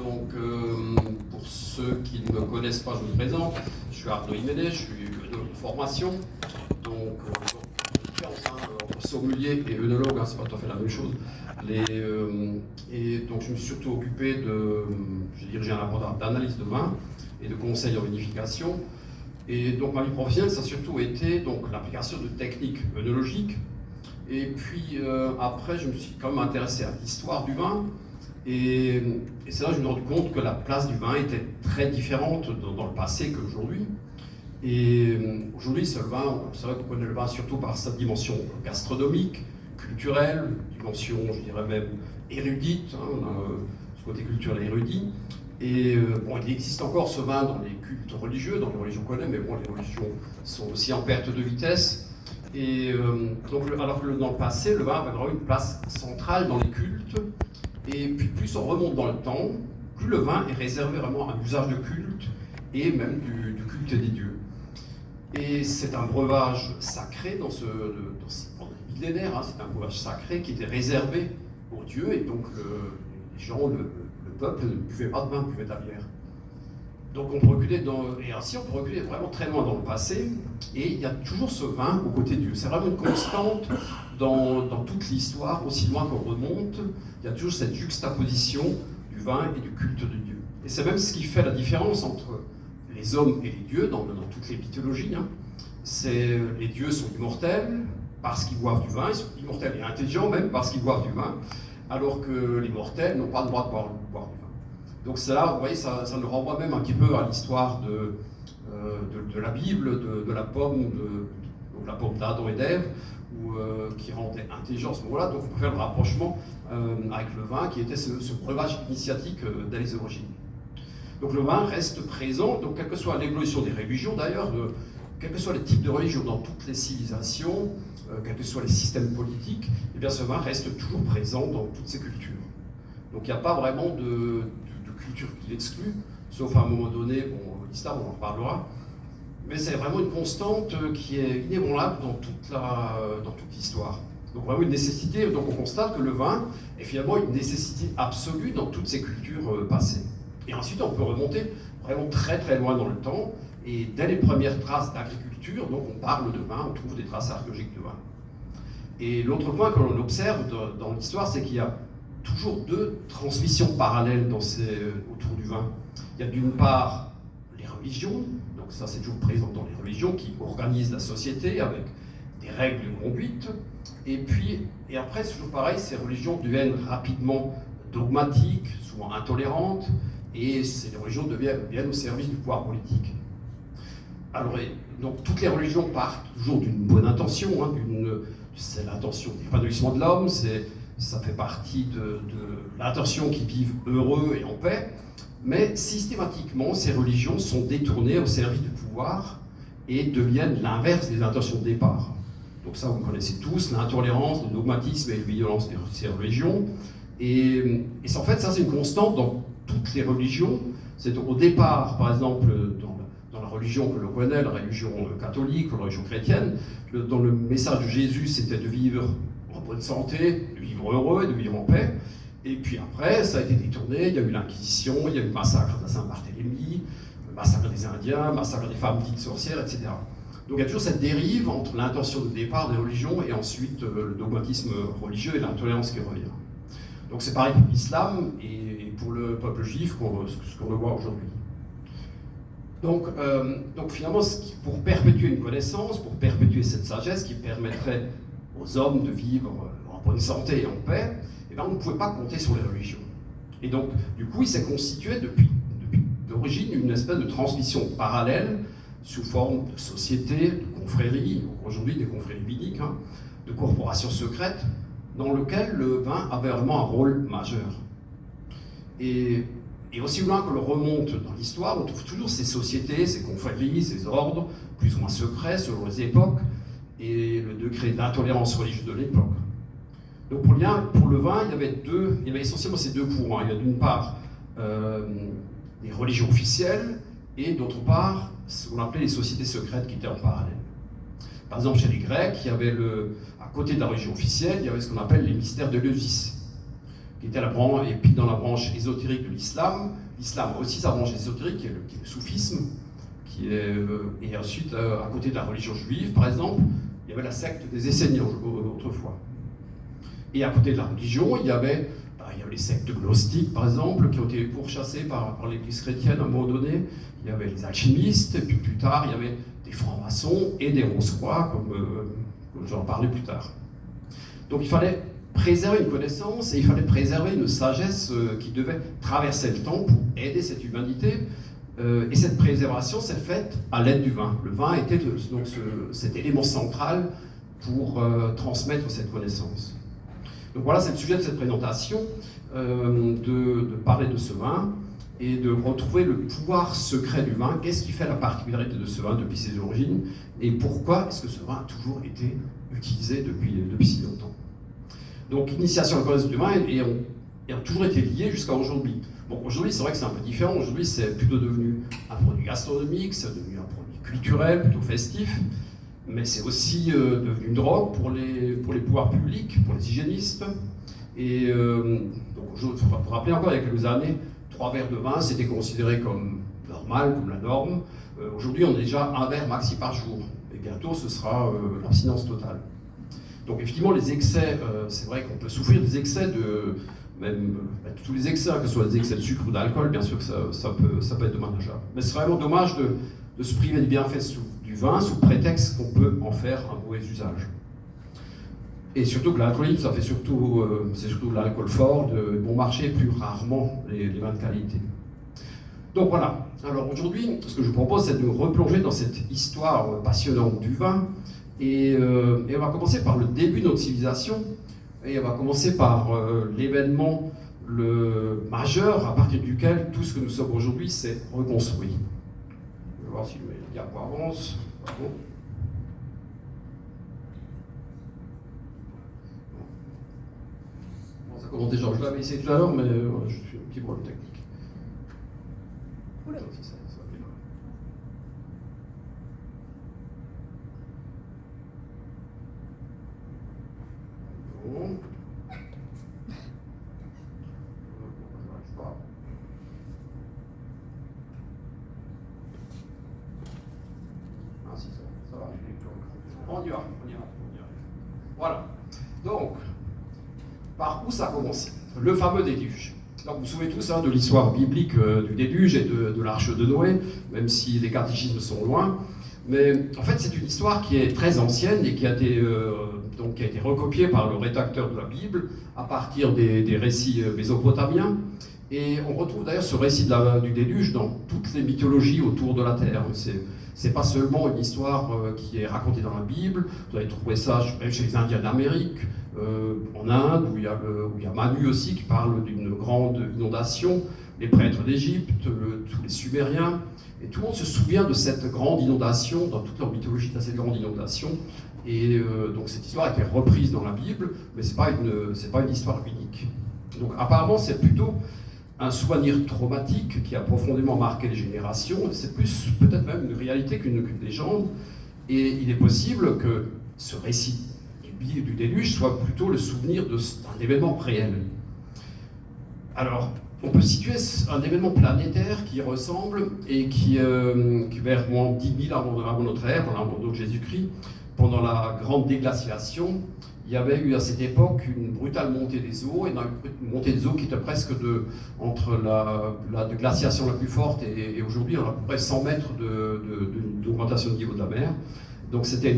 Donc, pour ceux qui ne me connaissent pas, je me présente. Je suis Arnaud Imédé, je suis œnologue de formation. Donc, différence entre sommelier et œnologue, c'est pas tout à fait la même chose. Et donc, je me suis surtout occupé de. J'ai dirigé un laboratoire d'analyse de vin et de conseil en vinification. Et donc, ma vie professionnelle, ça a surtout été donc l'application de techniques œnologiques. Et puis après, je me suis quand même intéressé à l'histoire du vin. Et c'est là que je me suis rendu compte que la place du vin était très différente dans le passé qu'aujourd'hui. Et aujourd'hui, c'est vrai qu'on connaît le vin surtout par sa dimension gastronomique, culturelle, dimension, je dirais même érudite, on a ce côté culturel érudit. Et bon, il existe encore ce vin dans les cultes religieux, dans les religions qu'on connaît, mais bon, les religions sont aussi en perte de vitesse. Et donc, alors que dans le passé, le vin avait vraiment une place centrale dans les cultes. Et puis plus on remonte dans le temps, plus le vin est réservé vraiment à un usage de culte et même du culte des dieux. Et c'est un breuvage sacré dans ce millénaire, c'est un breuvage sacré qui était réservé aux dieux, et donc les gens, le peuple ne buvait pas de vin, buvait de la bière. Donc on peut reculer et ainsi on peut reculer vraiment très loin dans le passé, et il y a toujours ce vin aux côtés de Dieu. C'est vraiment une constante dans toute l'histoire, aussi loin qu'on remonte, il y a toujours cette juxtaposition du vin et du culte de Dieu. Et c'est même ce qui fait la différence entre les hommes et les dieux dans toutes les mythologies. C'est les dieux sont immortels parce qu'ils boivent du vin, ils sont immortels et intelligents même parce qu'ils boivent du vin, alors que les mortels n'ont pas le droit de boire du vin. Donc c'est là, vous voyez, ça nous renvoie même un petit peu à l'histoire de la Bible, de la pomme, donc la pomme d'Adam et d'Ève, qui rendait intelligent à ce moment-là. Donc on peut faire le rapprochement avec le vin, qui était ce breuvage initiatique dès les origines. Donc le vin reste présent, donc quelle que soit l'évolution des religions d'ailleurs, quels que soient les types de religions dans toutes les civilisations, quels que soient les systèmes politiques, eh bien ce vin reste toujours présent dans toutes ces cultures. Donc il n'y a pas vraiment de culture qui l'exclut, sauf à un moment donné, bon, l'islam, on en reparlera, mais c'est vraiment une constante qui est inébranlable dans toute l'histoire. Donc vraiment une nécessité, donc on constate que le vin est finalement une nécessité absolue dans toutes ces cultures passées. Et ensuite on peut remonter vraiment très très loin dans le temps, et dès les premières traces d'agriculture, donc on parle de vin, on trouve des traces archéologiques de vin. Et l'autre point que l'on observe dans l'histoire, c'est qu'il y a toujours deux transmissions parallèles autour du vin. Il y a d'une part les religions, donc ça c'est toujours présent dans les religions qui organisent la société avec des règles de conduite, et après c'est toujours pareil, ces religions deviennent rapidement dogmatiques, souvent intolérantes, et ces religions deviennent au service du pouvoir politique. Alors, donc toutes les religions partent toujours d'une bonne intention, c'est l'intention d'épanouissement de l'homme, ça fait partie de l'intention qu'ils vivent heureux et en paix, mais systématiquement, ces religions sont détournées au service du pouvoir et deviennent l'inverse des intentions de départ. Donc ça, vous connaissez tous, l'intolérance, le dogmatisme et la violence de ces religions. Et en fait, ça, c'est une constante dans toutes les religions. C'est au départ, par exemple, dans la religion que l'on connaît, la religion catholique ou la religion chrétienne, dans le message de Jésus, c'était de vivre en bonne santé, de vivre heureux et de vivre en paix. Et puis après, ça a été détourné, il y a eu l'Inquisition, il y a eu le massacre de Saint-Barthélemy, le massacre des Indiens, le massacre des femmes dites sorcières, etc. Donc il y a toujours cette dérive entre l'intention de départ des religions et ensuite le dogmatisme religieux et l'intolérance qui revient. Donc c'est pareil pour l'islam et pour le peuple juif, ce qu'on le voit aujourd'hui. Donc finalement, pour perpétuer une connaissance, pour perpétuer cette sagesse qui permettrait aux hommes de vivre en bonne santé et en paix, eh bien, on ne pouvait pas compter sur les religions. Et donc, du coup, il s'est constitué depuis d'origine une espèce de transmission parallèle sous forme de sociétés, de confréries, aujourd'hui des confréries viniques, de corporations secrètes, dans lesquelles le vin avait vraiment un rôle majeur. Et aussi loin que l'on remonte dans l'histoire, on trouve toujours ces sociétés, ces confréries, ces ordres, plus ou moins secrets selon les époques, et le degré d'intolérance religieuse de l'époque. Donc pour le vin, il y avait essentiellement ces deux courants. Il y a d'une part les religions officielles, et d'autre part, ce qu'on appelait les sociétés secrètes qui étaient en parallèle. Par exemple, chez les Grecs, il y avait à côté de la religion officielle, il y avait ce qu'on appelle les mystères d'Éleusis, qui était la branche, et puis dans la branche ésotérique de l'islam. L'islam a aussi sa branche ésotérique, qui est le soufisme, et ensuite, à côté de la religion juive, par exemple, il y avait la secte des Esséniens autrefois. Et à côté de la religion, il y avait les sectes gnostiques, par exemple, qui ont été pourchassées par l'Église chrétienne à un moment donné. Il y avait les alchimistes, et puis plus tard, il y avait des francs-maçons et des rose-croix, comme j'en parlais plus tard. Donc il fallait préserver une connaissance et il fallait préserver une sagesse qui devait traverser le temps pour aider cette humanité. Et cette préservation s'est faite à l'aide du vin. Le vin était donc cet élément central pour transmettre cette connaissance. Donc voilà, c'est le sujet de cette présentation, de parler de ce vin et de retrouver le pouvoir secret du vin. Qu'est-ce qui fait la particularité de ce vin depuis ses origines et pourquoi est-ce que ce vin a toujours été utilisé depuis si longtemps. Donc l'initiation à la connaissance du vin a toujours été liée jusqu'à aujourd'hui. Bon, aujourd'hui, c'est vrai que c'est un peu différent. Aujourd'hui, c'est plutôt devenu un produit gastronomique, c'est devenu un produit culturel, plutôt festif. Mais c'est aussi devenu une drogue pour les pouvoirs publics, pour les hygiénistes. Et donc, il faut rappeler encore, il y a quelques années, 3 verres de vin, c'était considéré comme normal, comme la norme. Aujourd'hui, on est déjà 1 verre maxi par jour. Et bientôt, ce sera l'abstinence totale. Donc, effectivement, les excès, c'est vrai qu'on peut souffrir des excès même tous les excès, que ce soit des excès de sucre ou d'alcool, bien sûr que ça peut être dommageable. Mais c'est vraiment dommage de se priver des bienfaits du vin sous prétexte qu'on peut en faire un mauvais usage. Et surtout que l'alcoolisme, c'est surtout l'alcool fort, de bon marché, plus rarement les vins de qualité. Donc voilà. Alors aujourd'hui, ce que je vous propose, c'est de nous replonger dans cette histoire passionnante du vin. Et on va commencer par le début de notre civilisation. Et on va commencer par l'événement majeur à partir duquel tout ce que nous sommes aujourd'hui s'est reconstruit. Je vais voir si le diapo avance. Bon. Bon, ça commence déjà, je l'avais essayé tout à l'heure, mais je suis un petit problème technique. Oula, c'est ça va bien. Bon. Ah si, ça va. On y va. Voilà. Donc, par où ça commence? Le fameux déluge. Donc, vous vous souvenez tous de l'histoire biblique du déluge et de l'arche de Noé, même si les catéchismes sont loin. Mais en fait, c'est une histoire qui est très ancienne et qui a été recopiée par le rédacteur de la Bible à partir des récits mésopotamiens. Et on retrouve d'ailleurs ce récit du déluge dans toutes les mythologies autour de la Terre. C'est pas seulement une histoire qui est racontée dans la Bible. Vous allez trouver ça même chez les Indiens d'Amérique, en Inde, où il y a Manu aussi qui parle d'une grande inondation, les prêtres d'Égypte, tous les Sumériens. Et tout le monde se souvient de cette grande inondation, dans toute leur mythologie, de cette grande inondation. Et donc cette histoire a été reprise dans la Bible, mais c'est pas une histoire unique. Donc apparemment, c'est plutôt un souvenir traumatique qui a profondément marqué les générations. C'est plus peut-être même une réalité qu'une légende. Et il est possible que ce récit du déluge soit plutôt le souvenir d'un événement réel. Alors, on peut situer un événement planétaire qui ressemble et qui vers moins 10 000 avant notre ère, pendant de Jésus-Christ, pendant la grande déglaciation, il y avait eu à cette époque une brutale montée des eaux, et une montée des eaux qui était presque entre la glaciation la plus forte et aujourd'hui on a à peu près 100 mètres d'augmentation du niveau de la mer. Donc c'était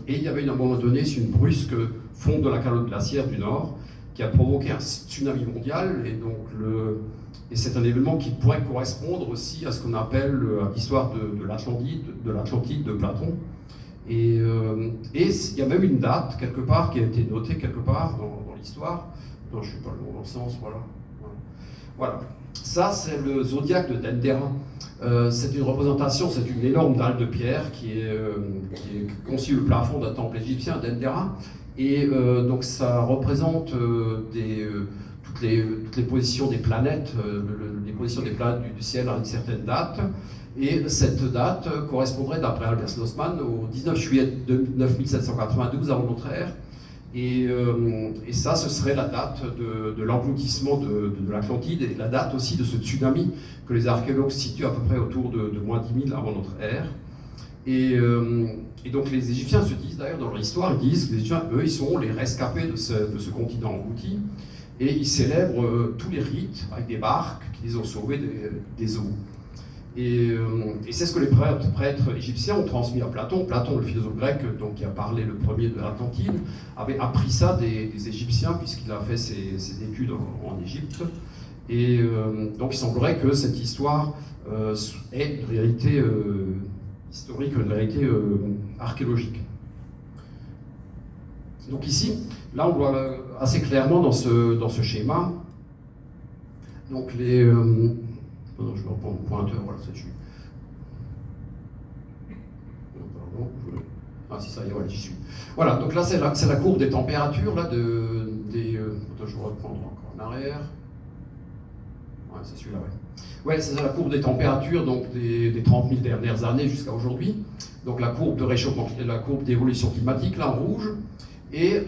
et il y avait à un moment donné une brusque fonte de la calotte glaciaire du Nord qui a provoqué un tsunami mondial, et c'est un événement qui pourrait correspondre aussi à ce qu'on appelle l'histoire de l'Atlantide de Platon. Et il y a même une date quelque part qui a été notée quelque part dans l'histoire. Non, je ne suis pas le bon sens, voilà. Ça, c'est le zodiaque de Dendera. C'est une représentation, c'est une énorme dalle de pierre qui conçue le plafond d'un temple égyptien à Dendera. Et donc ça représente toutes les positions des planètes, les positions des planètes du ciel à une certaine date. Et cette date correspondrait, d'après Albert Schlossmann, au 19 juillet 9792 avant notre ère. Et ça, ce serait la date de l'engloutissement de l'Atlantide et la date aussi de ce tsunami que les archéologues situent à peu près autour de moins 10 000 avant notre ère. Et donc les Égyptiens se disent, d'ailleurs dans leur histoire, ils disent que les Égyptiens, eux, ils sont les rescapés de ce continent englouti, et ils célèbrent tous les rites avec des barques qui les ont sauvés des eaux. Et c'est ce que les prêtres égyptiens ont transmis à Platon. Platon, le philosophe grec, donc, qui a parlé le premier de l'Atlantide, avait appris ça des Égyptiens, puisqu'il a fait ses études en Égypte. Et donc il semblerait que cette histoire est une réalité historique, une réalité archéologique. Donc ici, là on voit assez clairement dans ce schéma, donc les... pardon, je vais reprendre mon pointeur, voilà, c'est dessus. Pardon, ah si ça y est, voilà, j'y suis. Voilà, donc là c'est la courbe des températures, là, attends, je vais reprendre encore en arrière. Ouais, c'est celui-là, ouais. Ouais, c'est la courbe des températures, donc des 30 000 dernières années jusqu'à aujourd'hui. Donc la courbe de réchauffement, la courbe d'évolution climatique, là, en rouge. Et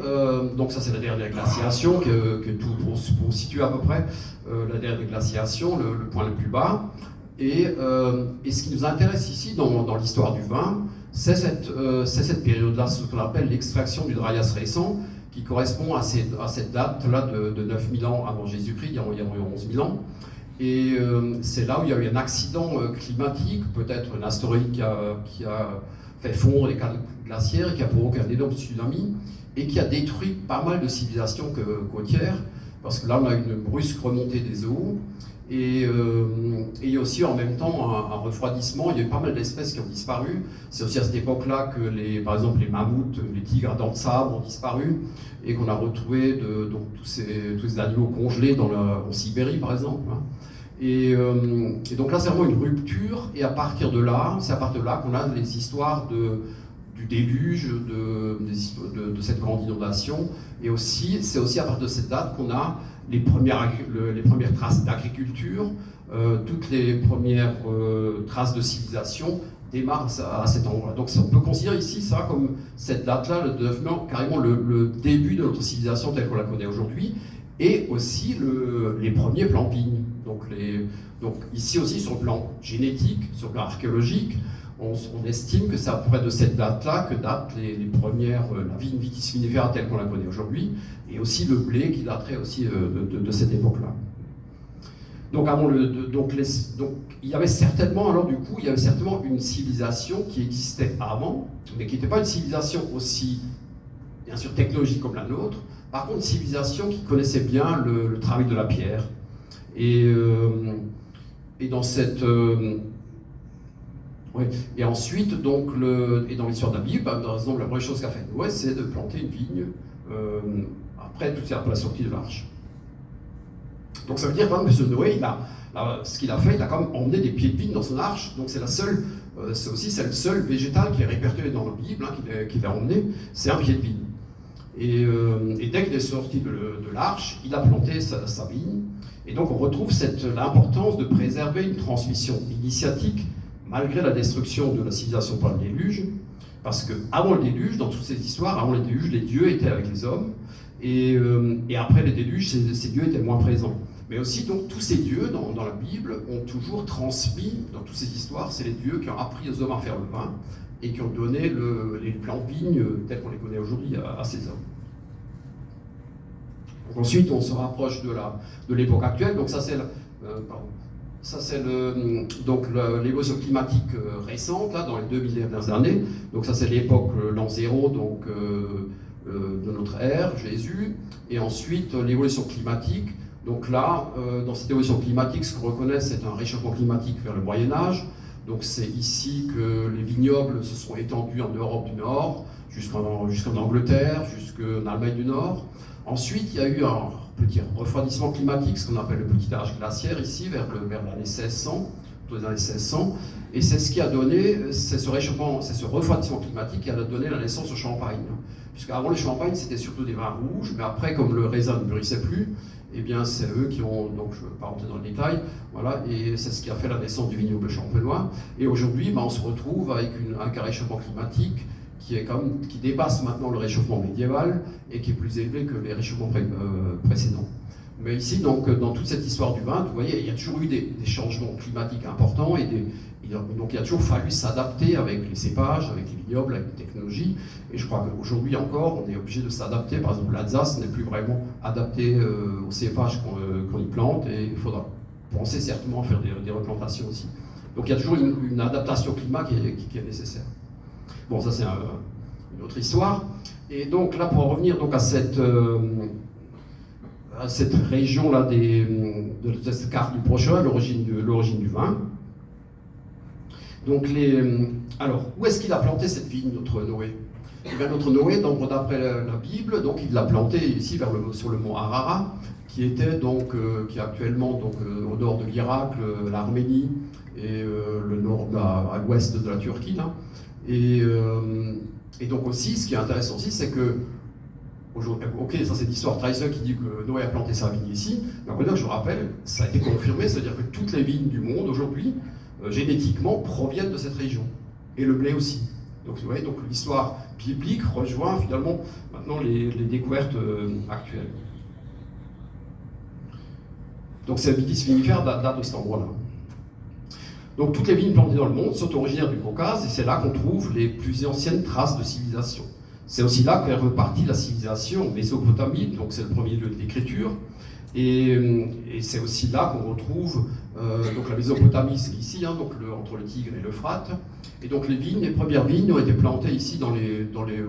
donc ça c'est la dernière glaciation, pour situer à peu près la dernière glaciation, le point le plus bas. Et ce qui nous intéresse ici dans l'histoire du vin, c'est cette période-là, ce qu'on appelle l'extraction du Dryas récent, qui correspond à cette date-là de 9000 ans avant Jésus-Christ, il y a environ 11 000 ans. Et c'est là où il y a eu un accident climatique, peut-être un astéroïde qui a fait fondre les calottes glaciaires et qui a provoqué un énorme tsunami et qui a détruit pas mal de civilisations côtières, parce que là on a une brusque remontée des eaux et il y a aussi en même temps un refroidissement. Il y a eu pas mal d'espèces qui ont disparu. C'est aussi à cette époque-là que par exemple les mammouths, les tigres à dents de sabre ont disparu et qu'on a retrouvé donc, tous ces animaux congelés en Sibérie par exemple. Et donc là, c'est vraiment une rupture, et c'est à partir de là qu'on a les histoires du déluge, de cette grande inondation, et c'est aussi à partir de cette date qu'on a les premières traces d'agriculture, toutes les premières traces de civilisation démarrent à cet endroit. Donc on peut considérer ici ça comme cette date-là, le 9 mai, carrément le début de notre civilisation telle qu'on la connaît aujourd'hui, et aussi les premiers plans vignes. Donc ici aussi, sur le plan génétique, sur le plan archéologique, on estime que c'est à peu près de cette date-là que datent les premières, la vigne vitis vinifera telle qu'on la connaît aujourd'hui, et aussi le blé qui daterait aussi de cette époque-là. Donc il y avait certainement, alors du coup, il y avait certainement une civilisation qui existait avant, mais qui n'était pas une civilisation aussi, bien sûr, technologique comme la nôtre. Par contre, une civilisation qui connaissait bien le travail de la pierre. Et dans cette... ouais. Et ensuite, donc, et dans l'histoire de la Bible, par exemple, la première chose qu'a fait Noé, c'est de planter une vigne après la sortie de l'arche. Donc ça veut dire quand même que ce Noé, ce qu'il a fait, il a quand même emmené des pieds de vigne dans son arche. Donc c'est le seul végétal qui est répertorié dans la Bible, qu'il a emmené, c'est un pied de vigne. Et dès qu'il est sorti de l'arche, il a planté sa vigne. Et donc on retrouve l'importance de préserver une transmission initiatique malgré la destruction de la civilisation par le déluge, parce qu'avant le déluge, dans toutes ces histoires, avant le déluge, les dieux étaient avec les hommes, et après le déluge, ces dieux étaient moins présents. Mais aussi, donc, tous ces dieux dans la Bible ont toujours transmis, dans toutes ces histoires, c'est les dieux qui ont appris aux hommes à faire le vin, et qui ont donné les plants de vigne tels qu'on les connaît aujourd'hui à ces hommes. Donc ensuite, on se rapproche de l'époque actuelle. Donc ça, c'est l'évolution climatique récente, là, dans les 2000 dernières années. Donc ça, c'est l'époque l'an 0, donc de notre ère, Jésus. Et ensuite, l'évolution climatique. Donc là, dans cette évolution climatique, ce qu'on reconnaît, c'est un réchauffement climatique vers le Moyen-Âge. Donc c'est ici que les vignobles se sont étendus en Europe du Nord, jusqu'en Angleterre, jusqu'en Allemagne du Nord. Ensuite, il y a eu un petit refroidissement climatique, ce qu'on appelle le petit âge glaciaire, ici, vers l'année 1600, autour des années 1600. Et c'est ce qui a donné, c'est ce refroidissement climatique qui a donné la naissance au champagne. Puisqu'avant, le champagne, c'était surtout des vins rouges, mais après, comme le raisin ne mûrissait plus, eh bien, c'est eux qui ont, donc je ne veux pas rentrer dans le détail, voilà, et c'est ce qui a fait la naissance du vignoble champenois. Et aujourd'hui, on se retrouve avec un réchauffement climatique qui dépasse maintenant le réchauffement médiéval et qui est plus élevé que les réchauffements précédents. Mais ici, donc, dans toute cette histoire du vin, vous voyez, il y a toujours eu des changements climatiques importants donc il a toujours fallu s'adapter avec les cépages, avec les vignobles, avec les technologies. Et je crois qu'aujourd'hui encore, on est obligé de s'adapter. Par exemple, l'Alsace n'est plus vraiment adaptée aux cépages qu'on y plante et il faudra penser certainement à faire des replantations aussi. Donc il y a toujours une adaptation climat qui est nécessaire. Bon, ça c'est une autre histoire. Et donc là, pour en revenir donc, à cette région-là de cette carte du Proche-Orient, l'origine du vin. Donc alors, où est-ce qu'il a planté cette vigne, notre Noé? Eh bien, notre Noé, d'après la Bible, donc, il l'a planté ici sur le mont Ararat, qui est actuellement au nord de l'Irak, l'Arménie et le nord à l'ouest de la Turquie. Là. Et donc aussi, ce qui est intéressant aussi, c'est que ok, ça c'est l'histoire traditionnelle qui dit que Noé a planté sa vigne ici, mais après, je rappelle, ça a été confirmé, c'est-à-dire que toutes les vignes du monde aujourd'hui, génétiquement, proviennent de cette région, et le blé aussi. Donc vous voyez, donc l'histoire biblique rejoint finalement maintenant les découvertes actuelles. Donc cette vitis vinifère date de cet endroit-là. Donc toutes les vignes plantées dans le monde sont originaires du Caucase, et c'est là qu'on trouve les plus anciennes traces de civilisation. C'est aussi là qu'est repartie la civilisation mésopotamique, donc c'est le premier lieu de l'écriture. Et c'est aussi là qu'on retrouve donc la Mésopotamie, c'est ici, hein, donc entre le Tigre et l'Euphrate. Et donc les premières vignes ont été plantées ici dans les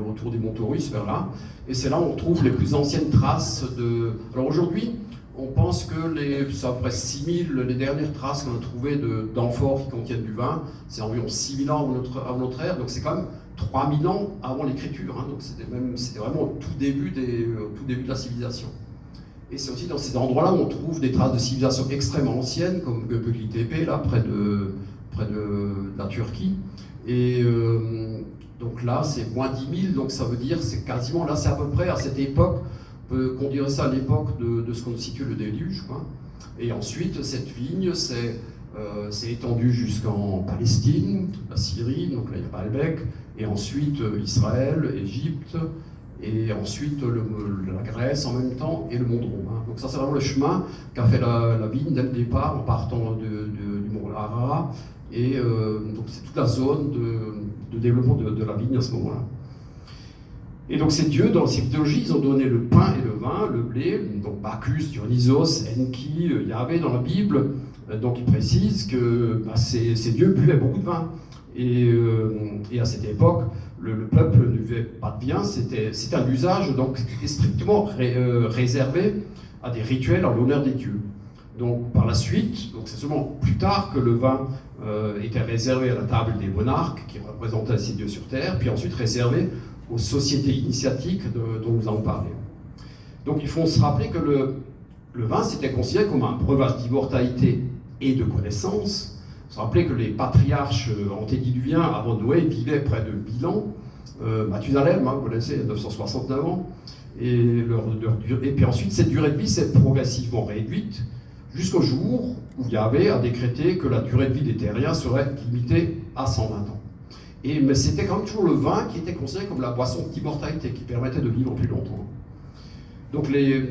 autour des monts Taurus, vers là. Et c'est là où on trouve les plus anciennes traces de. Alors aujourd'hui, on pense que c'est à peu près 6000, les dernières traces qu'on a trouvées d'amphores qui contiennent du vin, c'est environ 6000 ans avant notre ère, donc c'est quand même 3000 ans avant l'écriture. Hein, donc c'était vraiment au tout début de la civilisation. Et c'est aussi dans ces endroits-là où on trouve des traces de civilisation extrêmement anciennes, comme Göbekli Tepe, là, près de la Turquie. Et donc là, c'est moins 10 000, donc ça veut dire, c'est quasiment, là, c'est à peu près à cette époque, qu'on dirait ça à l'époque de ce qu'on situe le déluge, quoi. Et ensuite, cette vigne s'est étendue jusqu'en Palestine, la Syrie, donc là, il y a Baalbek, et ensuite Israël, Égypte, et ensuite la Grèce en même temps, et le monde romain. Donc ça, c'est vraiment le chemin qu'a fait la vigne dès le départ, en partant du mont Ararat, et donc c'est toute la zone de développement de la vigne à ce moment-là. Et donc ces dieux, dans ces mythologies, ils ont donné le pain et le vin, le blé, donc Bacchus, Dionysos, Enki, Yahvé dans la Bible, donc ils précisent que ces dieux buvaient beaucoup de vin. Et à cette époque, le peuple ne buvait pas de vin, c'était un usage donc strictement réservé à des rituels en l'honneur des dieux. Donc par la suite, donc c'est seulement plus tard que le vin était réservé à la table des monarques qui représentaient ces dieux sur terre, puis ensuite réservé aux sociétés initiatiques dont nous avons parlé. Donc il faut se rappeler que le vin c'était considéré comme un breuvage d'immortalité et de connaissance. Il faut se rappeler que les patriarches antédiluviens avant Noé vivaient près de 1000 ans. Mathusalem, vous connaissez, 969 ans. Et puis ensuite, cette durée de vie s'est progressivement réduite jusqu'au jour où Yahvé a décrété que la durée de vie des terriens serait limitée à 120 ans. Mais c'était quand même toujours le vin qui était considéré comme la boisson d'immortalité, qui permettait de vivre plus longtemps. Donc les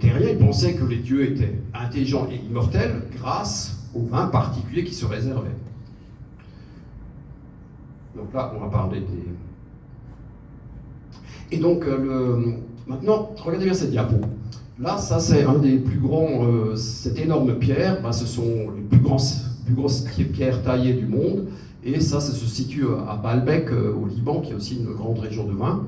terriens, ils pensaient que les dieux étaient intelligents et immortels grâce au vin particulier qui se réservait. Donc là, on va parler des... Et donc, maintenant, regardez bien cette diapo. Là, ça, c'est un des plus grands... cette énorme pierre, ce sont les plus grosses pierres taillées du monde. Et ça se situe à Baalbek, au Liban, qui est aussi une grande région de vin.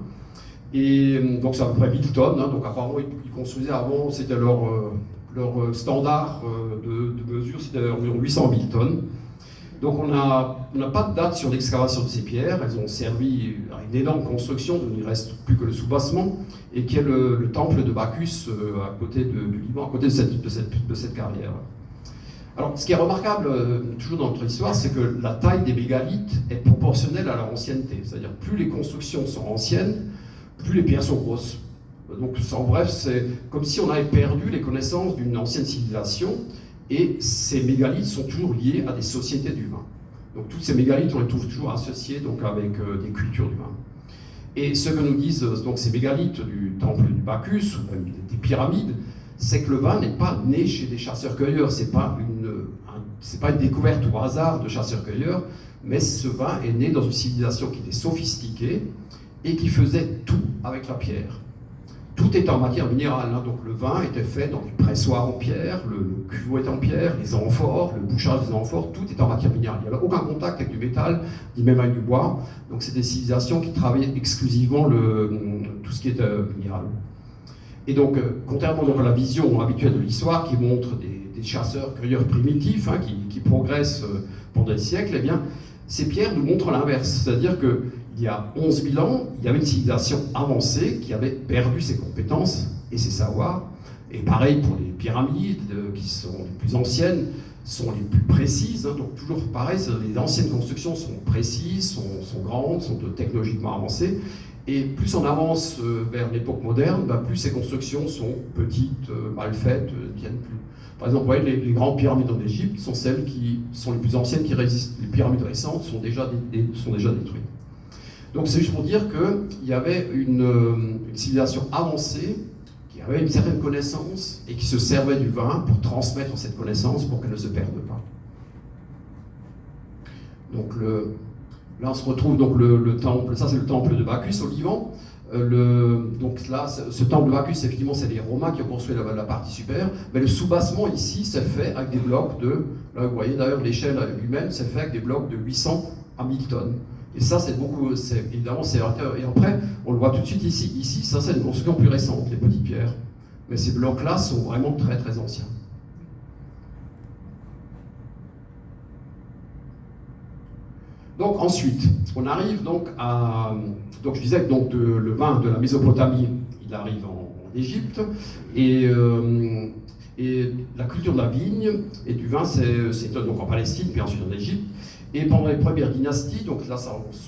Et donc, c'est à peu près 1000 tonnes. Hein, donc, apparemment, ils construisaient avant, c'était leur standard de mesure, c'était environ 800 000 tonnes. Donc on n'a pas de date sur l'excavation de ces pierres, elles ont servi à une énorme construction, dont il ne reste plus que le soubassement, et qui est le temple de Bacchus à côté du Liban, à côté de cette carrière. Alors ce qui est remarquable, toujours dans notre histoire, c'est que la taille des mégalithes est proportionnelle à leur ancienneté. C'est-à-dire plus les constructions sont anciennes, plus les pierres sont grosses. Donc en bref, c'est comme si on avait perdu les connaissances d'une ancienne civilisation, et ces mégalithes sont toujours liés à des sociétés du vin. Donc toutes ces mégalithes, on les trouve toujours associés donc, avec des cultures du vin. Et ce que nous disent donc, ces mégalithes du temple du Bacchus, ou même des pyramides, c'est que le vin n'est pas né chez des chasseurs-cueilleurs, c'est pas une découverte au hasard de chasseurs-cueilleurs, mais ce vin est né dans une civilisation qui était sophistiquée et qui faisait tout avec la pierre. Tout est en matière minérale, hein. Donc le vin était fait dans du pressoir en pierre, le cuveau est en pierre, les amphores, le bouchage des amphores, tout est en matière minérale. Il n'y avait aucun contact avec du métal, ni même avec du bois. Donc c'est des civilisations qui travaillaient exclusivement tout ce qui est minéral. Et donc, contrairement donc à la vision habituelle de l'histoire qui montre des chasseurs-cueilleurs primitifs hein, qui progressent pendant des siècles, eh bien, ces pierres nous montrent l'inverse. C'est-à-dire que il y a 11 000 ans, il y avait une civilisation avancée qui avait perdu ses compétences et ses savoirs. Et pareil pour les pyramides, qui sont les plus anciennes, sont les plus précises. Hein. Donc toujours pareil, les anciennes constructions sont précises, sont grandes, sont technologiquement avancées. Et plus on avance vers l'époque moderne, plus ces constructions sont petites, mal faites, ne tiennent plus. Par exemple, vous voyez, les grandes pyramides en Égypte sont celles qui sont les plus anciennes, qui résistent. Les pyramides récentes sont déjà détruites. Donc c'est juste pour dire qu'il y avait une civilisation avancée qui avait une certaine connaissance et qui se servait du vin pour transmettre cette connaissance pour qu'elle ne se perde pas. Donc là on se retrouve donc le temple, ça c'est le temple de Bacchus au Liban. Donc là, ce temple de Bacchus, effectivement, c'est les Romains qui ont construit la partie supérieure, mais le soubassement ici, c'est fait avec des blocs là vous voyez d'ailleurs l'échelle lui-même, c'est fait avec des blocs de 800 à 1000 tonnes. Et ça, évidemment, c'est et après, on le voit tout de suite ici. Ici, ça, c'est une construction plus récente, les petites pierres. Mais ces blocs-là sont vraiment très, très anciens. Donc, ensuite, on arrive donc à... Donc, je disais que donc, le vin de la Mésopotamie, il arrive en Égypte. Et la culture de la vigne et du vin, c'est donc en Palestine, puis ensuite en Égypte. Et pendant les premières dynasties, donc là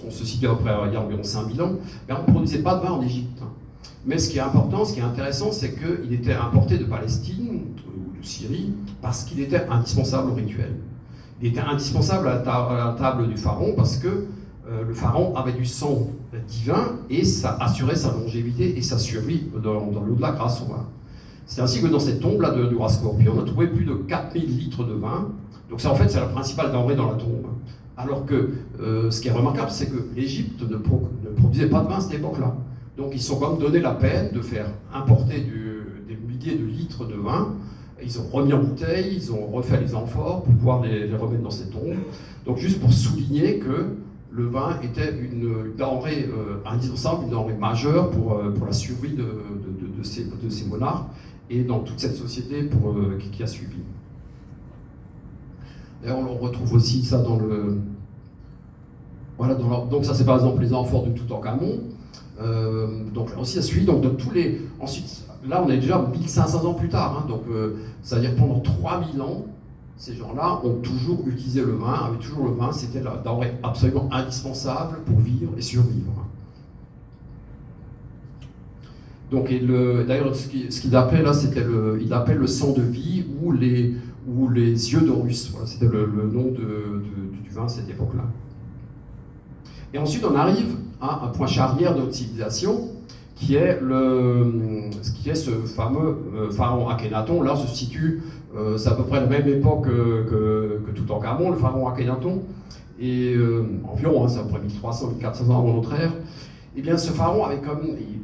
on se situe après il y a environ 5000 ans, on ne produisait pas de vin en Égypte. Mais ce qui est important, ce qui est intéressant, c'est qu'il était importé de Palestine ou de Syrie parce qu'il était indispensable au rituel. Il était indispensable à la table du pharaon parce que le pharaon avait du sang divin et ça assurait sa longévité et sa survie dans l'au-delà grâce au vin. C'est ainsi que dans cette tombe-là du roi Scorpion, on a trouvé plus de 4000 litres de vin. Donc ça, en fait, c'est la principale denrée dans la tombe. Alors que ce qui est remarquable, c'est que l'Égypte ne produisait pas de vin à cette époque-là. Donc ils se sont quand même donné la peine de faire importer des milliers de litres de vin. Ils ont remis en bouteille, ils ont refait les amphores pour pouvoir les remettre dans ces tombes. Donc juste pour souligner que le vin était une denrée indispensable, une denrée majeure pour la survie de ces monarques et dans toute cette société qui a suivi. D'ailleurs, on retrouve aussi ça dans le... Voilà, donc ça c'est par exemple les amphores de Toutankhamon. Donc là aussi ça suit, donc de tous les... Ensuite, là on est déjà 1500 ans plus tard, hein, donc ça veut dire pendant 3000 ans, ces gens-là ont toujours utilisé le vin, avaient toujours le vin, c'était la denrée absolument indispensable pour vivre et survivre. Donc, d'ailleurs, ce qu'il appelait là, il appelle le sang de vie ou les yeux d'Horus. Voilà, c'était le nom du vin à cette époque-là. Et ensuite, on arrive à un point charnière de notre civilisation, qui est ce fameux pharaon Akhenaton. Là, on se situe, c'est à peu près la même époque que Toutankhamon, le pharaon Akhenaton, et environ, hein, c'est à peu près 1300-1400 ans avant notre ère. Eh bien, ce pharaon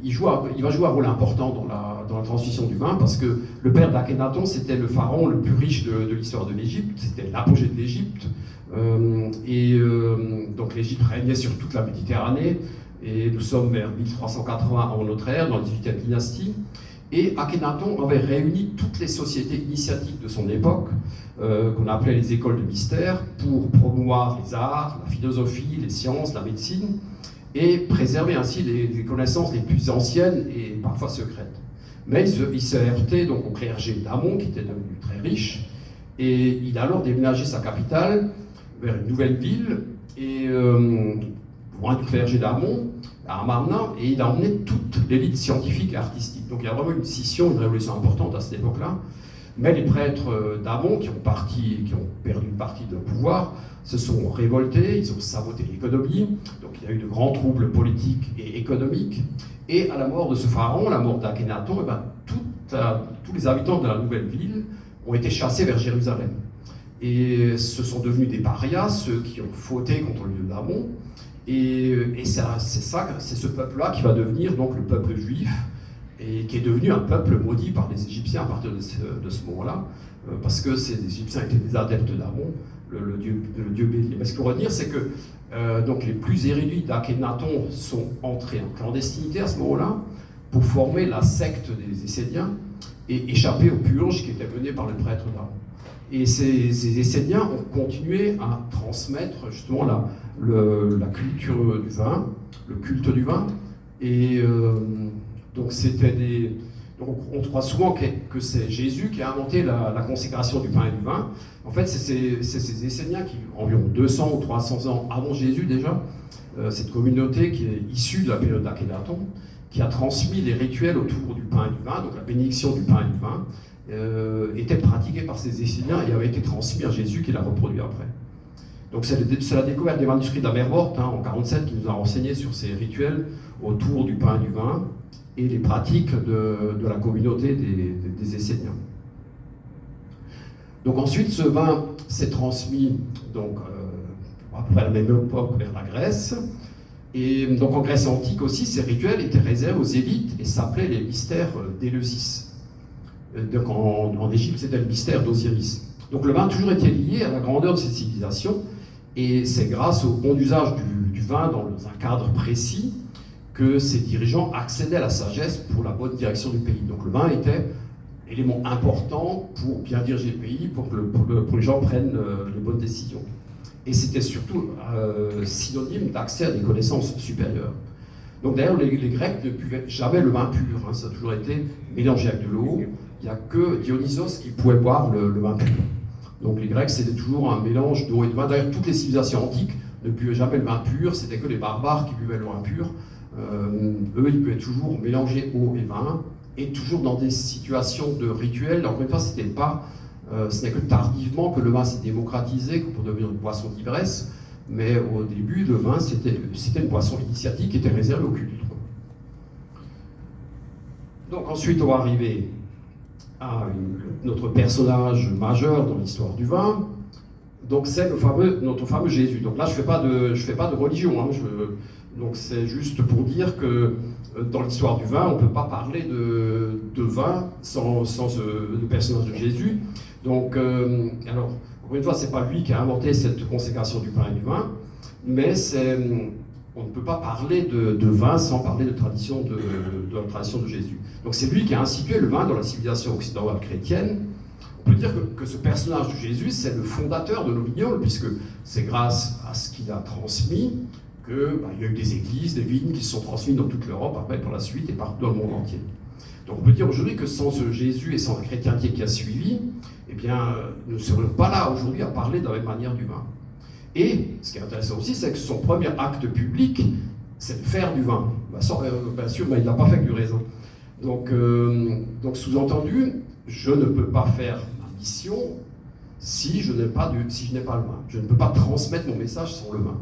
il va jouer un rôle important dans la transmission du vin, parce que le père d'Akhenaton, c'était le pharaon le plus riche de l'histoire de l'Égypte, c'était l'apogée de l'Égypte, donc l'Égypte régnait sur toute la Méditerranée, et nous sommes vers 1380 avant notre ère, dans la 18e dynastie, et Akhenaton avait réuni toutes les sociétés initiatiques de son époque, qu'on appelait les écoles de mystère, pour promouvoir les arts, la philosophie, les sciences, la médecine, et préserver ainsi les connaissances les plus anciennes et parfois secrètes. Mais il s'est heurté donc au clergé d'Amon, qui était devenu très riche, et il a alors déménagé sa capitale vers une nouvelle ville, et loin du clergé d'Amon, à Amarna, et il a emmené toute l'élite scientifique et artistique. Donc il y a vraiment une scission, une révolution importante à cette époque-là. Mais les prêtres d'Amon, qui ont perdu une partie de leur pouvoir, se sont révoltés, ils ont saboté l'économie, donc il y a eu de grands troubles politiques et économiques. Et à la mort de ce pharaon, la mort d'Akhenaton, eh ben, tous les habitants de la nouvelle ville ont été chassés vers Jérusalem. Et ce sont devenus des parias, ceux qui ont fauté contre le Dieu d'Amon. Et c'est ce peuple-là qui va devenir donc le peuple juif, et qui est devenu un peuple maudit par les Égyptiens à partir de ce moment-là, parce que ces Égyptiens étaient des adeptes d'Amon, le dieu bélier. Mais ce qu'il faut retenir, c'est que donc les plus érudits d'Akhénaton sont entrés en clandestinité à ce moment-là pour former la secte des Esséniens et échapper aux purges qui étaient menées par le prêtre d'Amon. Et ces Esséniens ont continué à transmettre justement la culture du vin, le culte du vin. Et donc on croit souvent que c'est Jésus qui a inventé la consécration du pain et du vin. En fait, c'est ces Esséniens qui, environ 200 ou 300 ans avant Jésus déjà, cette communauté qui est issue de la période d'Akhénaton, qui a transmis les rituels autour du pain et du vin, donc la bénédiction du pain et du vin, était pratiquée par ces Esséniens et avait été transmis à Jésus qui l'a reproduit après. Donc c'est la découverte des manuscrits de la mer Morte en 1947 qui nous a renseigné sur ces rituels autour du pain et du vin et les pratiques de la communauté des Esséniens. Donc ensuite, ce vin s'est transmis donc, à peu près à la même époque vers la Grèce. Et donc en Grèce antique aussi, ces rituels étaient réservés aux élites et s'appelaient les mystères d'Éleusis. Donc en Égypte, c'était le mystère d'Osiris. Donc le vin a toujours été lié à la grandeur de cette civilisation, et c'est grâce au bon usage du vin dans un cadre précis que ces dirigeants accédaient à la sagesse pour la bonne direction du pays. Donc le vin était élément important pour bien diriger le pays, pour que les gens prennent les bonnes décisions. Et c'était surtout synonyme d'accès à des connaissances supérieures. Donc d'ailleurs, les Grecs ne buvaient jamais le vin pur, hein, ça a toujours été mélangé avec de l'eau. Il n'y a que Dionysos qui pouvait boire le vin pur. Donc les Grecs, c'était toujours un mélange d'eau et de vin. D'ailleurs, toutes les civilisations antiques ne buvaient jamais le vin pur, c'était que les barbares qui buvaient le vin pur. Eux, ils pouvaient toujours mélanger eau et vin, et toujours dans des situations de rituel. Encore une fois, ce n'est que tardivement que le vin s'est démocratisé pour devenir une boisson d'ivresse, mais au début, le vin, c'était une boisson initiatique qui était réservée au culte. Donc ensuite, on va arriver à notre personnage majeur dans l'histoire du vin. Donc c'est notre fameux Jésus. Donc là, je fais pas de religion. Hein. Donc c'est juste pour dire que dans l'histoire du vin, on ne peut pas parler de vin sans le personnage de Jésus. Donc, alors, encore une fois, c'est pas lui qui a inventé cette consécration du pain et du vin, mais on ne peut pas parler de vin sans parler de la tradition de Jésus. Donc c'est lui qui a institué le vin dans la civilisation occidentale chrétienne. On peut dire que ce personnage de Jésus, c'est le fondateur de nos vignobles, puisque c'est grâce à ce qu'il a transmis qu'il y a eu des églises, des vignes qui se sont transmises dans toute l'Europe, après par la suite, et partout dans le monde entier. Donc on peut dire aujourd'hui que sans ce Jésus et sans la chrétienté qui a suivi, eh bien, nous ne serions pas là aujourd'hui à parler de la même manière du vin. Et ce qui est intéressant aussi, c'est que son premier acte public, c'est de faire du vin. Bien sûr, il n'a pas fait que du raisin. Donc sous-entendu, je ne peux pas faire ma mission si je n'ai pas le vin. Je ne peux pas transmettre mon message sans le vin.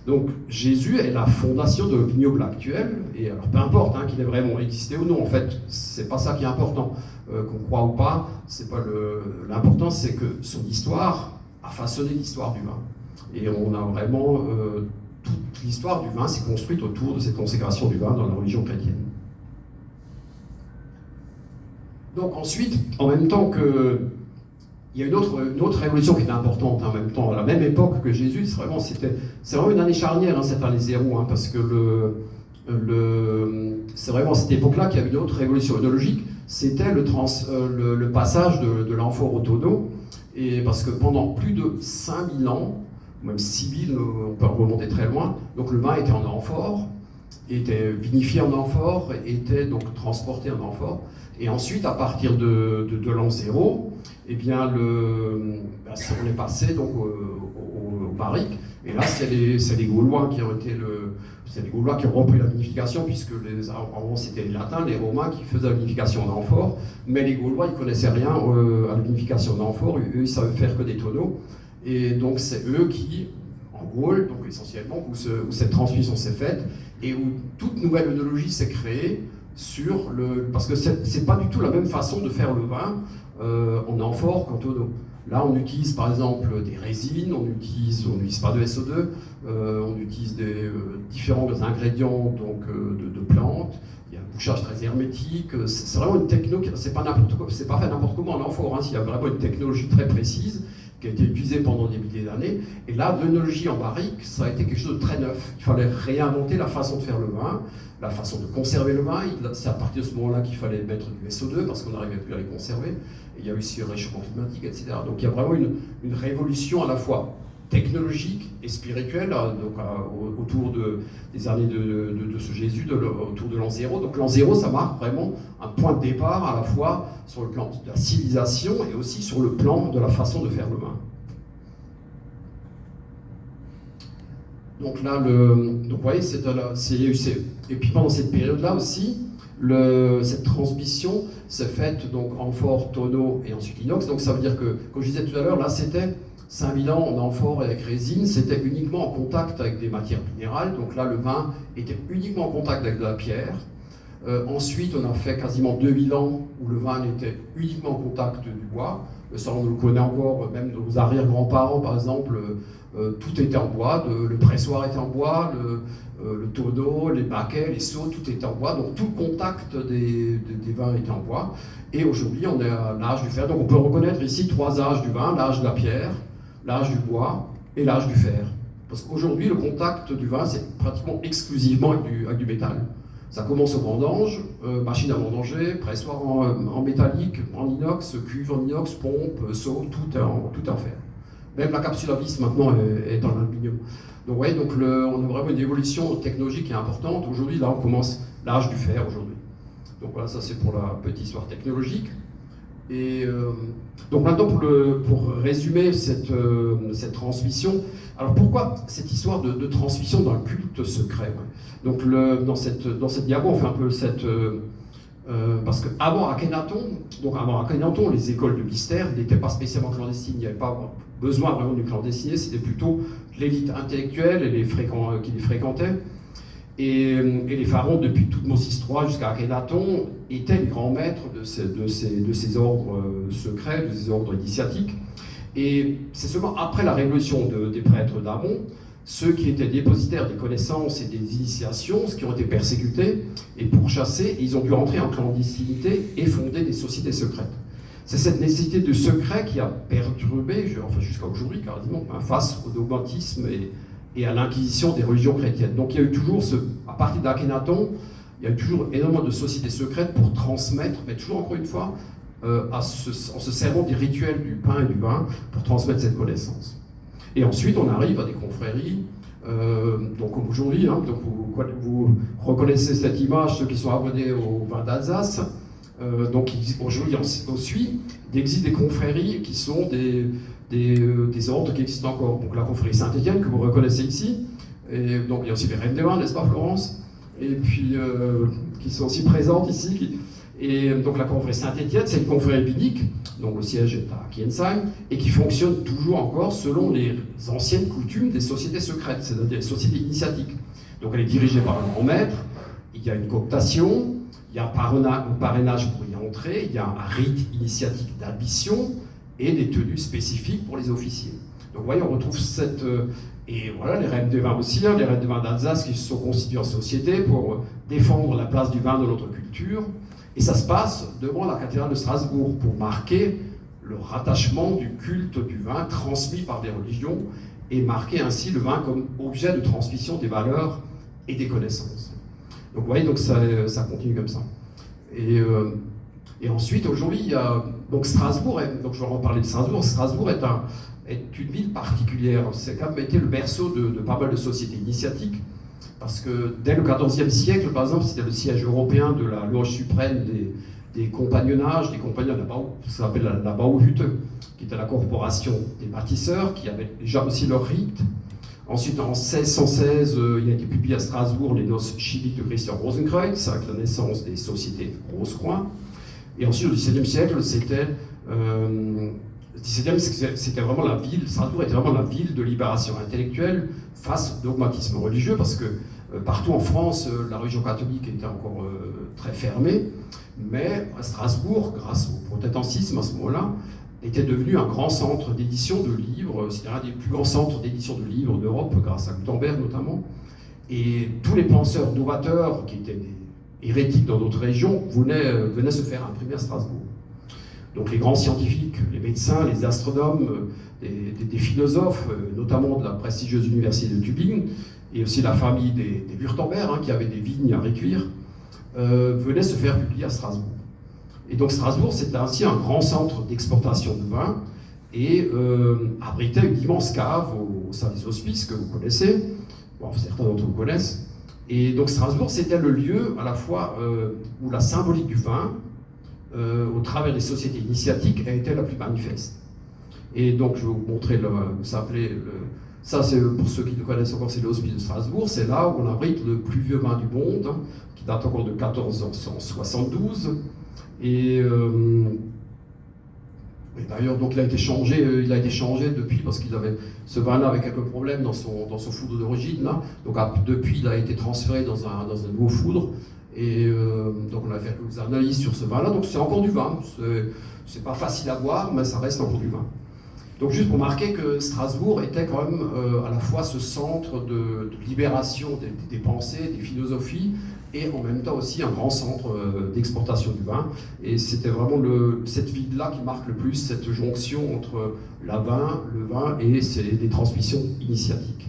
Donc Jésus est la fondation de vignoble actuel, et alors peu importe qu'il ait vraiment existé ou non, en fait, c'est pas ça qui est important, qu'on croit ou pas, c'est pas l'important, c'est que son histoire a façonné l'histoire du vin. Et on a vraiment, toute l'histoire du vin s'est construite autour de cette consécration du vin dans la religion chrétienne. Donc ensuite, en même temps que il y a une autre révolution qui était importante en même temps, à la même époque que Jésus, c'est vraiment une année charnière, cette année zéro, parce que c'est vraiment à cette époque-là qu'il y a une autre révolution œnologique, c'était le passage de l'amphore au tonneau, et parce que pendant plus de 5000 ans, même 6000, on peut remonter très loin, donc le vin était en amphore, était vinifié en amphore, était donc transporté en amphore, et ensuite, à partir de l'an 0, eh bien, on est passé donc, au barrique. Et là, c'est les Gaulois qui ont été c'est les Gaulois qui ont repris la vinification, puisque avant c'était les Latins, les Romains qui faisaient la vinification en amphore, mais les Gaulois, ils ne connaissaient rien à la vinification en amphore, eux, ils savaient faire que des tonneaux. Et donc, c'est eux qui, en Gaule, donc essentiellement, où cette transmission s'est faite, et où toute nouvelle œnologie s'est créée parce que c'est pas du tout la même façon de faire le vin en amphore qu'en tonneau. Là, on utilise par exemple des résines, on n'utilise pas de SO2, on utilise différents ingrédients donc, de plantes. Il y a un bouchage très hermétique. C'est vraiment une techno, c'est pas fait n'importe comment en amphore. Il y a vraiment une technologie très précise qui a été utilisée pendant des milliers d'années. Et là, l'œnologie en barrique, ça a été quelque chose de très neuf. Il fallait réinventer la façon de faire le vin, la façon de conserver le vin. C'est à partir de ce moment-là qu'il fallait mettre du SO2 parce qu'on n'arrivait plus à les conserver. Et il y a aussi le réchauffement climatique, etc. Donc il y a vraiment une révolution à la fois technologique et spirituelle autour des années de ce Jésus, autour de l'an 0. Donc l'an 0, ça marque vraiment un point de départ à la fois sur le plan de la civilisation et aussi sur le plan de la façon de faire le vin. Donc là, vous voyez, et puis pendant cette période-là aussi, cette transmission s'est faite donc amphore, tonneau et ensuite inox. Donc ça veut dire que, comme je disais tout à l'heure, là c'était 5000 ans en amphore et avec résine, c'était uniquement en contact avec des matières minérales. Donc là, le vin était uniquement en contact avec de la pierre. Ensuite, on a fait quasiment 2000 ans où le vin était uniquement en contact du bois. Ça, on le connaît encore, même nos arrière-grands-parents, par exemple, tout était en bois. Le pressoir était en bois, le tonneau, les baquets, les seaux, tout était en bois. Donc tout le contact des vins était en bois. Et aujourd'hui, on est à l'âge du fer. Donc on peut reconnaître ici 3 âges du vin, l'âge de la pierre, l'âge du bois et l'âge du fer. Parce qu'aujourd'hui, le contact du vin, c'est pratiquement exclusivement avec du métal. Ça commence au vendange, machine à vendanger, pressoir en métallique, en inox, cuve en inox, pompe, seau, tout en fer. Même la capsule à vis maintenant est en aluminium. Donc, ouais, donc on a vraiment une évolution technologique qui est importante. Aujourd'hui, là, on commence l'âge du fer aujourd'hui. Donc voilà, ça c'est pour la petite histoire technologique. Et donc maintenant, pour résumer cette transmission, alors pourquoi cette histoire de transmission dans le culte secret? Donc dans cette diapo, on fait un peu parce qu'avant Akhenaton, les écoles de mystère n'étaient pas spécialement clandestines, il n'y avait pas besoin vraiment de clandestiner, c'était plutôt l'élite intellectuelle qui les fréquentait. Et les pharaons, depuis Toutmosis III jusqu'à Akhenaton, étaient les grands maîtres de ces ordres secrets, de ces ordres initiatiques. Et c'est seulement après la révolution des prêtres d'Amon, ceux qui étaient dépositaires des connaissances et des initiations, ceux qui ont été persécutés et pourchassés, ils ont dû rentrer en clandestinité et fonder des sociétés secrètes. C'est cette nécessité de secret qui a perturbé, jusqu'à aujourd'hui, quasiment, face au dogmatisme et à l'inquisition des religions chrétiennes. Donc il y a eu toujours, à partir d'Akhenaton, il y a eu toujours énormément de sociétés secrètes pour transmettre, mais toujours encore une fois, en se servant des rituels du pain et du vin pour transmettre cette connaissance. Et ensuite, on arrive à des confréries, donc comme aujourd'hui, donc vous reconnaissez cette image, ceux qui sont abonnés au vin d'Alsace. Donc aujourd'hui, il existe des confréries qui sont des ordres qui existent encore. Donc la confrérie Saint-Étienne, que vous reconnaissez ici, et donc il y a aussi les Reines des Vins, n'est-ce pas Florence? Et puis qui sont aussi présentes ici. Et donc la confrérie Saint-Étienne, c'est une confrérie vinique, donc le siège est à Kiensheim, et qui fonctionne toujours encore selon les anciennes coutumes des sociétés secrètes, c'est-à-dire des sociétés initiatiques. Donc elle est dirigée par un grand maître, il y a une cooptation, il y a un parrainage pour y entrer, il y a un rite initiatique d'admission et des tenues spécifiques pour les officiers. Donc vous voyez, on retrouve et voilà, les reines des vins aussi, les reines des vins d'Alsace qui se sont constituées en société pour défendre la place du vin dans notre culture. Et ça se passe devant la cathédrale de Strasbourg pour marquer le rattachement du culte du vin transmis par des religions et marquer ainsi le vin comme objet de transmission des valeurs et des connaissances. Donc vous voyez, donc ça continue comme ça. Et ensuite, aujourd'hui, il y a donc Strasbourg, donc je vais en parler de Strasbourg. Strasbourg est une ville particulière. C'est quand même été le berceau de pas mal de sociétés initiatiques. Parce que dès le XIVe siècle, par exemple, c'était le siège européen de la loge suprême des compagnonnages, ça s'appelle la Bauhütte, qui était la corporation des bâtisseurs, qui avait déjà aussi leur rite. Ensuite, en 1616, il a été publié à Strasbourg les noces chimiques de Christian Rosenkreuz, avec la naissance des sociétés Rose-Croix. Et ensuite, au XVIIe siècle, c'était vraiment la ville, Strasbourg était vraiment la ville de libération intellectuelle face au dogmatisme religieux, parce que partout en France, la religion catholique était encore très fermée, mais à Strasbourg, grâce au protestantisme à ce moment-là, était devenu un grand centre d'édition de livres, c'était un des plus grands centres d'édition de livres d'Europe, grâce à Gutenberg notamment, et tous les penseurs novateurs qui étaient des hérétiques dans d'autres régions venaient se faire imprimer à Strasbourg. Donc les grands scientifiques, les médecins, les astronomes, des philosophes, notamment de la prestigieuse université de Tübingen, et aussi la famille des Württemberg, qui avaient des vignes à récuire, venaient se faire publier à Strasbourg. Et donc Strasbourg, c'était ainsi un grand centre d'exportation de vin, et abritait une immense cave au sein des Hospices, que vous connaissez, bon, certains d'entre vous connaissent. Et donc Strasbourg, c'était le lieu à la fois où la symbolique du vin, au travers des sociétés initiatiques, a été la plus manifeste. Et donc je vais vous montrer, ça c'est pour ceux qui ne connaissent encore, c'est l'Hospice de Strasbourg, c'est là où on abrite le plus vieux vin du monde, qui date encore de 1472. Et d'ailleurs, donc il a été changé depuis, parce qu'il avait ce vin-là avait quelques problèmes dans son foudre d'origine. Donc depuis, il a été transféré dans un nouveau foudre. Et donc on a fait quelques analyses sur ce vin-là. Donc c'est encore du vin. C'est pas facile à boire, mais ça reste encore du vin. Donc juste pour marquer que Strasbourg était quand même à la fois ce centre de libération des pensées, des philosophies, et en même temps aussi un grand centre d'exportation du vin. Et c'était vraiment cette ville-là qui marque le plus cette jonction entre le vin et des transmissions initiatiques.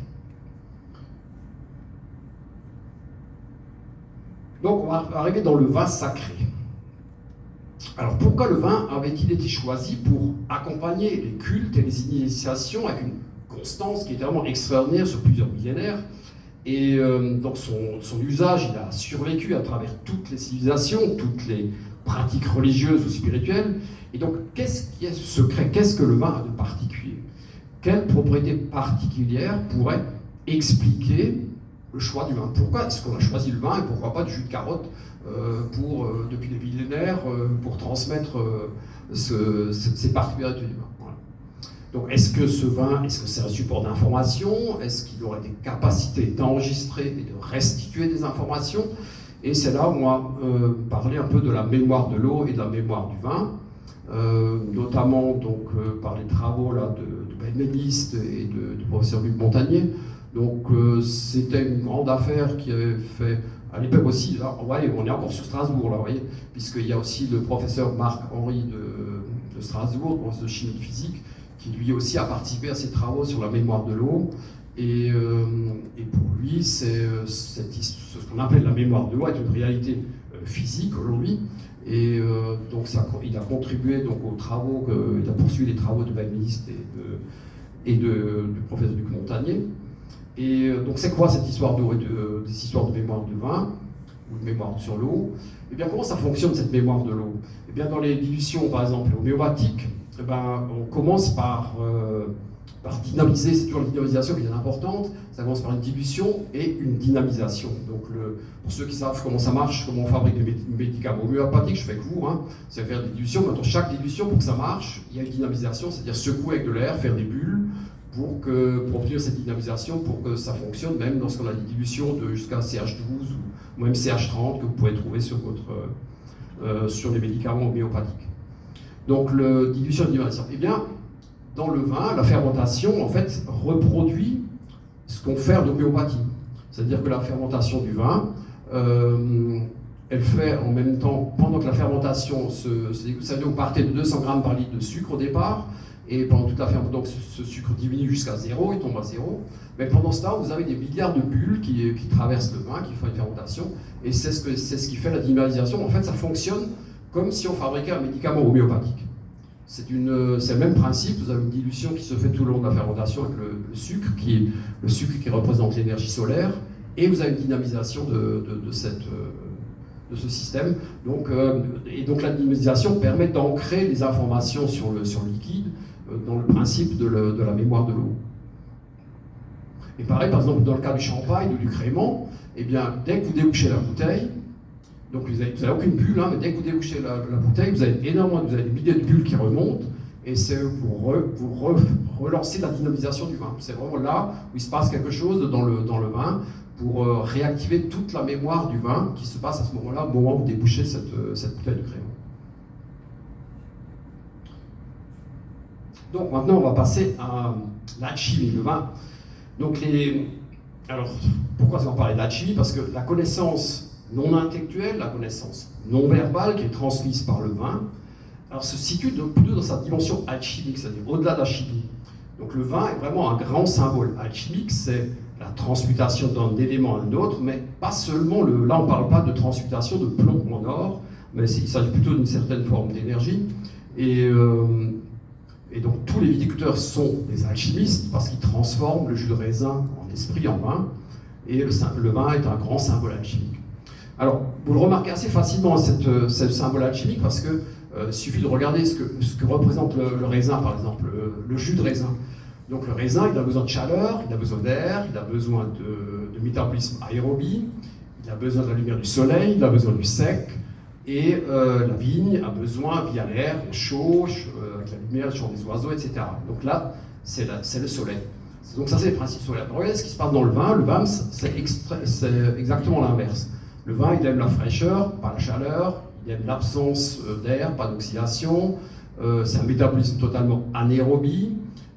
Donc on va arriver dans le vin sacré. Alors pourquoi le vin avait-il été choisi pour accompagner les cultes et les initiations avec une constance qui était vraiment extraordinaire sur plusieurs millénaires? Et donc son usage, il a survécu à travers toutes les civilisations, toutes les pratiques religieuses ou spirituelles. Et donc, qu'est-ce qui est secret? Qu'est-ce que le vin a de particulier? Quelles propriétés particulières pourraient expliquer le choix du vin? Pourquoi est-ce qu'on a choisi le vin et pourquoi pas du jus de carotte depuis des millénaires pour transmettre ces particularités du vin? Donc, est-ce que ce vin, est-ce que c'est un support d'information? Est-ce qu'il aurait des capacités d'enregistrer et de restituer des informations? Et c'est là où on va parler un peu de la mémoire de l'eau et de la mémoire du vin, notamment donc, par les travaux là, de Benveniste et du professeur Luc Montagnier. Donc, c'était une grande affaire qui avait fait, à l'époque aussi, là, ouais, on est encore sur Strasbourg, là, vous voyez, puisqu'il y a aussi le professeur Marc-Henri de Strasbourg, professeur de chimie physique, qui lui aussi a participé à ces travaux sur la mémoire de l'eau. Et pour lui, ce qu'on appelle la mémoire de l'eau est une réalité physique aujourd'hui. Et donc il a contribué donc, aux travaux, il a poursuivi les travaux de Benveniste et du professeur Luc Montagnier. Et donc c'est quoi cette histoire d'eau et des histoires de mémoire du vin, ou de mémoire sur l'eau? Eh bien comment ça fonctionne cette mémoire de l'eau? Eh bien dans les dilutions par exemple homéopathiques, on commence par dynamiser, c'est toujours la dynamisation qui est importante, ça commence par une dilution et une dynamisation. Donc pour ceux qui savent comment ça marche, comment on fabrique des médicaments homéopathiques, je fais avec vous, c'est faire des dilutions. Maintenant, chaque dilution, pour que ça marche, il y a une dynamisation, c'est-à-dire secouer avec de l'air, faire des bulles, pour obtenir cette dynamisation, pour que ça fonctionne, même lorsqu'on a des dilutions de jusqu'à CH12 ou même CH30 que vous pouvez trouver sur les médicaments homéopathiques. Donc, dilution et dynamisation. Eh bien, dans le vin, la fermentation, en fait, reproduit ce qu'on fait en homéopathie. C'est-à-dire que la fermentation du vin, elle fait en même temps, pendant que la fermentation, vous savez, vous partez de 200 grammes par litre de sucre au départ, et pendant toute la fermentation, donc ce sucre diminue jusqu'à zéro, il tombe à zéro. Mais pendant ce temps, vous avez des milliards de bulles qui traversent le vin, qui font une fermentation, et c'est ce qui fait la dynamisation. En fait, ça fonctionne comme si on fabriquait un médicament homéopathique. C'est le même principe, vous avez une dilution qui se fait tout le long de la fermentation avec le sucre qui représente l'énergie solaire, et vous avez une dynamisation de de ce système. Donc, et donc la dynamisation permet d'ancrer les informations sur le liquide dans le principe de la mémoire de l'eau. Et pareil, par exemple, dans le cas du champagne ou du crément, eh bien, dès que vous débouchez la bouteille, donc vous n'avez aucune bulle, hein, mais dès que vous débouchez la bouteille, vous avez des milliers de bulles qui remontent, et c'est pour relancer la dynamisation du vin. C'est vraiment là où il se passe quelque chose dans le vin, pour réactiver toute la mémoire du vin qui se passe à ce moment-là, au moment où vous débouchez cette bouteille de crément. Donc maintenant, on va passer à l'alchimie, le vin. Donc alors, pourquoi on parle d'alchimie? Parce que la connaissance non intellectuelle, la connaissance non verbale qui est transmise par le vin, alors se situe plutôt dans sa dimension alchimique, c'est-à-dire au-delà de la chimie. Donc le vin est vraiment un grand symbole alchimique, c'est la transmutation d'un élément à un autre, mais pas seulement, là on ne parle pas de transmutation de plomb en or, mais il s'agit plutôt d'une certaine forme d'énergie. Et donc tous les viticulteurs sont des alchimistes parce qu'ils transforment le jus de raisin en esprit, en vin, et le vin est un grand symbole alchimique. Alors, vous le remarquez assez facilement, ce symbole alchimique, parce que suffit de regarder ce que représente le raisin, par exemple, le jus de raisin. Donc le raisin, il a besoin de chaleur, il a besoin d'air, il a besoin de métabolisme aérobie, il a besoin de la lumière du soleil, il a besoin du sec, et la vigne a besoin, via l'air, chaud, avec la lumière, le chant des oiseaux, etc. Donc là, c'est le soleil. Donc ça, c'est les principes solaires. Regardez ce qui se passe dans le vin, c'est exactement l'inverse. Le vin, il aime la fraîcheur, pas la chaleur, il aime l'absence d'air, pas d'oxydation, c'est un métabolisme totalement anaérobie,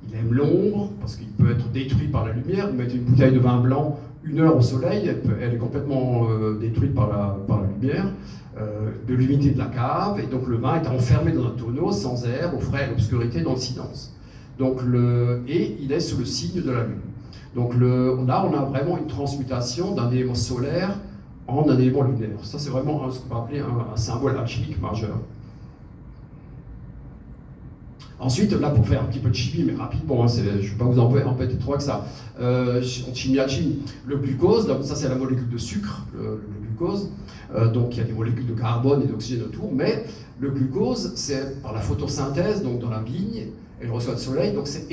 il aime l'ombre, parce qu'il peut être détruit par la lumière. Vous mettez une bouteille de vin blanc 1 heure au soleil, elle est complètement détruite par la lumière, de l'humidité de la cave, et donc le vin est enfermé dans un tonneau, sans air, au frais, à l'obscurité, dans le silence. Donc et il est sous le signe de la lune. Donc là, on a vraiment une transmutation d'un élément solaire en un élément lunaire. Ça, c'est vraiment ce qu'on va appeler un symbole alchimique majeur. Ensuite, là, pour faire un petit peu de chimie, mais rapidement, hein, je ne vais pas vous embêter trop avec ça. En chimie, le glucose, là, ça c'est la molécule de sucre, le glucose. Donc il y a des molécules de carbone et d'oxygène autour, mais le glucose, c'est par la photosynthèse, donc dans la vigne, elle reçoit le soleil, donc c'est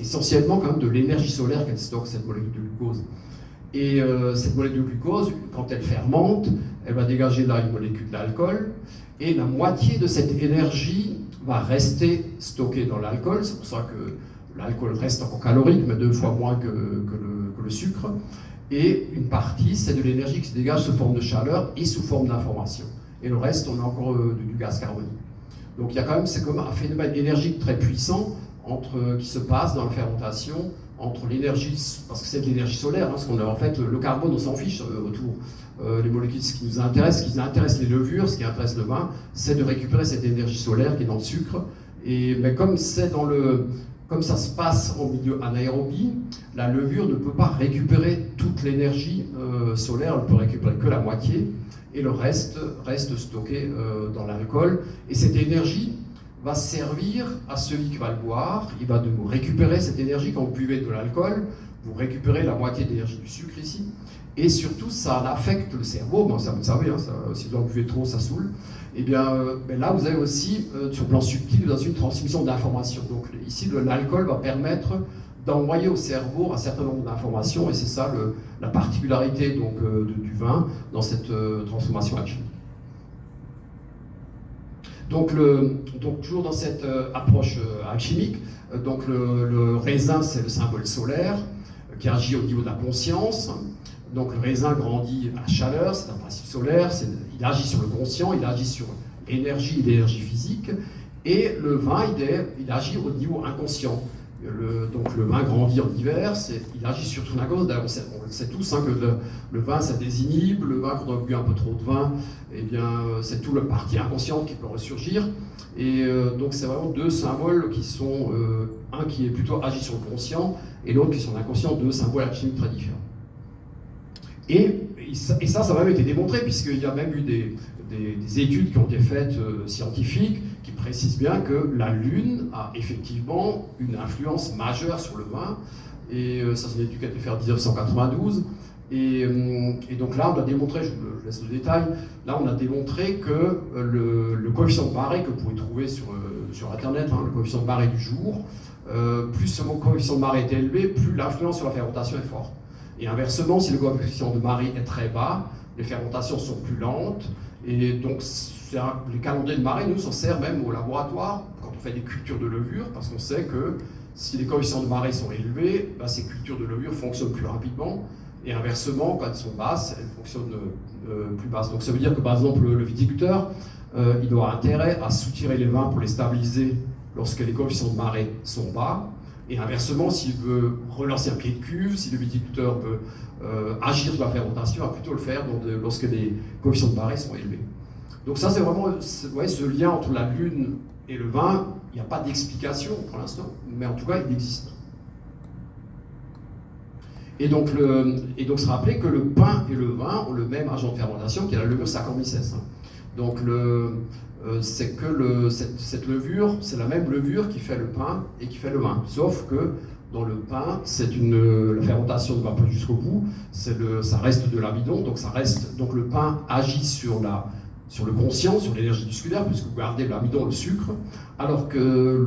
essentiellement quand même de l'énergie solaire qu'elle stocke, cette molécule de glucose. Et cette molécule de glucose, quand elle fermente, elle va dégager là une molécule d'alcool, et la moitié de cette énergie va rester stockée dans l'alcool. C'est pour ça que l'alcool reste encore calorique, mais 2 fois moins que le sucre. Et une partie, c'est de l'énergie qui se dégage sous forme de chaleur et sous forme d'information. Et le reste, on a encore du gaz carbonique. Donc il y a quand même, c'est comme un phénomène énergique très puissant qui se passe dans la fermentation, entre l'énergie, parce que c'est de l'énergie solaire, hein, parce qu'on a en fait le carbone, on s'en fiche autour. Les molécules, ce qui nous intéresse, ce qui intéresse les levures, ce qui intéresse le vin, c'est de récupérer cette énergie solaire qui est dans le sucre. Mais comme ça se passe en milieu anaérobie, la levure ne peut pas récupérer toute l'énergie solaire, elle ne peut récupérer que la moitié, et le reste stocké dans l'alcool. Et cette énergie va servir à celui qui va le boire, il va de vous récupérer cette énergie. Quand vous buvez de l'alcool, vous récupérez la moitié de l'énergie du sucre ici, et surtout ça affecte le cerveau. Bon, ça vous le savez, hein, si vous en buvez trop, ça saoule. Et bien là, vous avez aussi, sur le plan subtil, dans une transmission d'informations. Donc ici, l'alcool va permettre d'envoyer au cerveau un certain nombre d'informations, et c'est ça la particularité donc, du vin dans cette transformation alchimique. Donc toujours dans cette approche alchimique, donc le raisin, c'est le symbole solaire qui agit au niveau de la conscience. Donc le raisin grandit à la chaleur, c'est un principe solaire, il agit sur le conscient, il agit sur l'énergie et l'énergie physique, et le vin, il agit au niveau inconscient. Donc le vin grandit en hiver, il agit sur tout l'inconscient. On le sait tous hein, que le vin ça désinhibe, le vin quand on a bu un peu trop de vin, eh bien c'est tout le parti inconscient qui peut ressurgir. Et donc c'est vraiment 2 symboles qui sont, un qui est plutôt agi sur le conscient, et l'autre qui sont l'inconscient, 2 symboles alchimiques très différents. Et ça a même été démontré, puisqu'il y a même eu des études qui ont été faites scientifiques qui précisent bien que la Lune a effectivement une influence majeure sur le vin. Et ça, c'est une étude qui a été faite en 1992. Et donc là, on a démontré, je vous laisse le détail, là on a démontré que le coefficient de marée que vous pouvez trouver sur Internet, hein, le coefficient de marée du jour, plus ce coefficient de marée est élevé, plus l'influence sur la fermentation est forte. Et inversement, si le coefficient de marée est très bas, les fermentations sont plus lentes. Et donc, les calendriers de marée, nous, s'en sert même au laboratoire quand on fait des cultures de levure, parce qu'on sait que si les coefficients de marée sont élevés, bah, ces cultures de levure fonctionnent plus rapidement. Et inversement, quand elles sont basses, elles fonctionnent plus basses. Donc ça veut dire que, par exemple, le viticulteur, il doit avoir intérêt à soutirer les vins pour les stabiliser lorsque les coefficients de marée sont bas. Et inversement, s'il veut relancer un pied de cuve, si le viticulteur veut agir sur la fermentation, il va plutôt le faire lorsque les coefficients de marée sont élevés. Donc ça, c'est vraiment ce lien entre la lune et le vin. Il n'y a pas d'explication pour l'instant, mais en tout cas, il existe. Et donc, se rappeler que le pain et le vin ont le même agent de fermentation qui est la levure Saccharomyces. Donc, c'est que cette levure, c'est la même levure qui fait le pain et qui fait le vin. Sauf que dans le pain, la fermentation ne va pas jusqu'au bout, ça reste de l'amidon, donc le pain agit sur le conscient, sur l'énergie musculaire, puisque vous gardez l'amidon, le sucre, alors que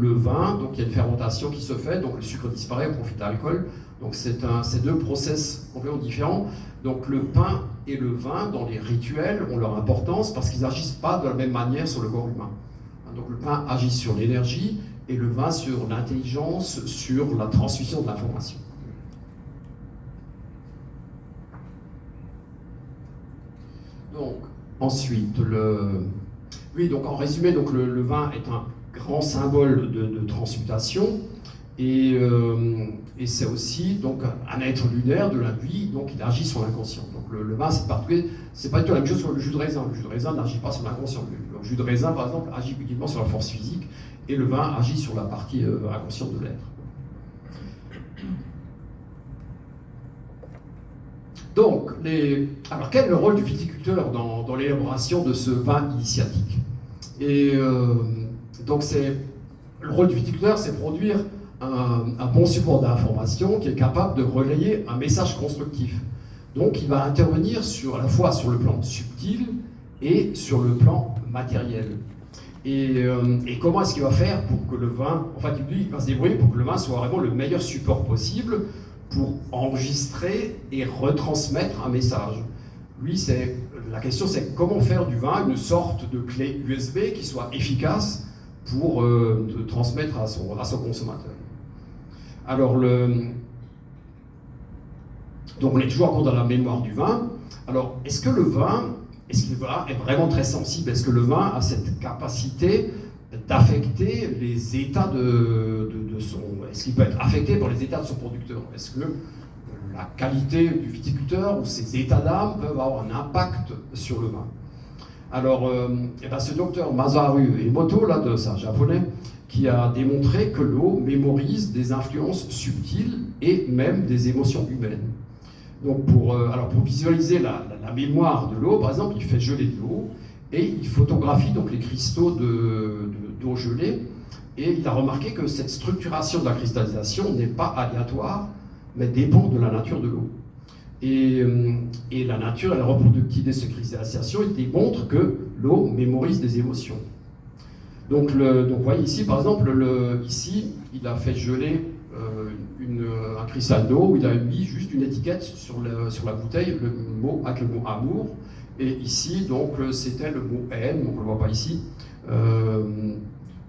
le vin, donc il y a une fermentation qui se fait, donc le sucre disparaît au profit de l'alcool. Donc c'est deux process complètement différents. Donc le pain et le vin, dans les rituels, ont leur importance parce qu'ils n'agissent pas de la même manière sur le corps humain. Donc le pain agit sur l'énergie et le vin sur l'intelligence, sur la transmission de l'information. Donc ensuite, donc en résumé, donc le vin est un grand symbole de transmutation. Et c'est aussi donc un être lunaire de la nuit, donc il agit sur l'inconscient. Donc le vin, c'est pas du tout la même chose que le jus de raisin. Le jus de raisin n'agit pas sur l'inconscient. Le jus de raisin, par exemple, agit uniquement sur la force physique, et le vin agit sur la partie inconsciente de l'être. Donc, alors quel est le rôle du viticulteur dans l'élaboration de ce vin initiatique? Et donc le rôle du viticulteur, c'est produire un bon support d'information qui est capable de relayer un message constructif. Donc il va intervenir à la fois sur le plan subtil et sur le plan matériel. Et comment est-ce qu'il va faire pour que le vin, lui, il va se débrouiller pour que le vin soit vraiment le meilleur support possible pour enregistrer et retransmettre un message. La question c'est comment faire du vin une sorte de clé USB qui soit efficace pour transmettre à son consommateur. Alors, donc on est toujours encore dans la mémoire du vin. Alors, est-ce que le vin est vraiment très sensible? Est-ce que le vin a cette capacité d'affecter les états de son... Est-ce qu'il peut être affecté par les états de son producteur? Est-ce que la qualité du viticulteur ou ses états d'âme peuvent avoir un impact sur le vin? Alors, ce docteur Masaru Emoto, c'est un japonais, qui a démontré que l'eau mémorise des influences subtiles et même des émotions humaines. Donc pour visualiser la mémoire de l'eau, par exemple, il fait geler de l'eau et il photographie donc les cristaux d'eau gelée, et il a remarqué que cette structuration de la cristallisation n'est pas aléatoire, mais dépend de la nature de l'eau. Et la nature et la reproductivité de cette cristallisation, il démontre que l'eau mémorise des émotions. Donc vous voyez ici, par exemple, ici, il a fait geler un cristal d'eau où il a mis juste une étiquette sur la bouteille avec le mot amour. Et ici, donc, c'était le mot haine, donc on ne le voit pas ici.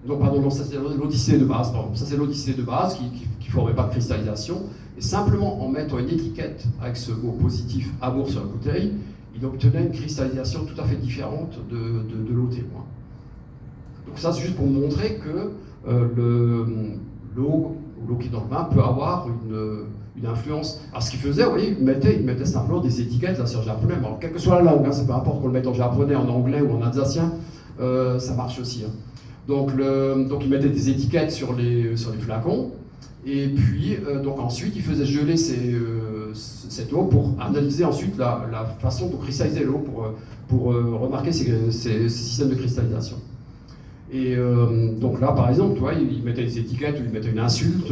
Non, ça c'est l'odyssée de base. Pardon. Ça c'est l'odyssée de base qui ne formait pas de cristallisation. Et simplement en mettant une étiquette avec ce mot positif amour sur la bouteille, il obtenait une cristallisation tout à fait différente de l'eau témoin. Donc ça, c'est juste pour montrer que l'eau qui est dans le vin peut avoir une influence. Alors ce qu'il faisait, vous voyez, il mettait simplement des étiquettes là sur japonais. Alors, quelle que soit la langue, c'est peu importe qu'on le mette en japonais, en anglais ou en alsacien, ça marche aussi. Donc il mettait des étiquettes sur les flacons, et puis donc ensuite il faisait geler cette eau pour analyser ensuite la façon de cristalliser l'eau, pour remarquer ces systèmes de cristallisation. Et donc là, par exemple, tu vois, ils mettaient des étiquettes où ils mettaient une insulte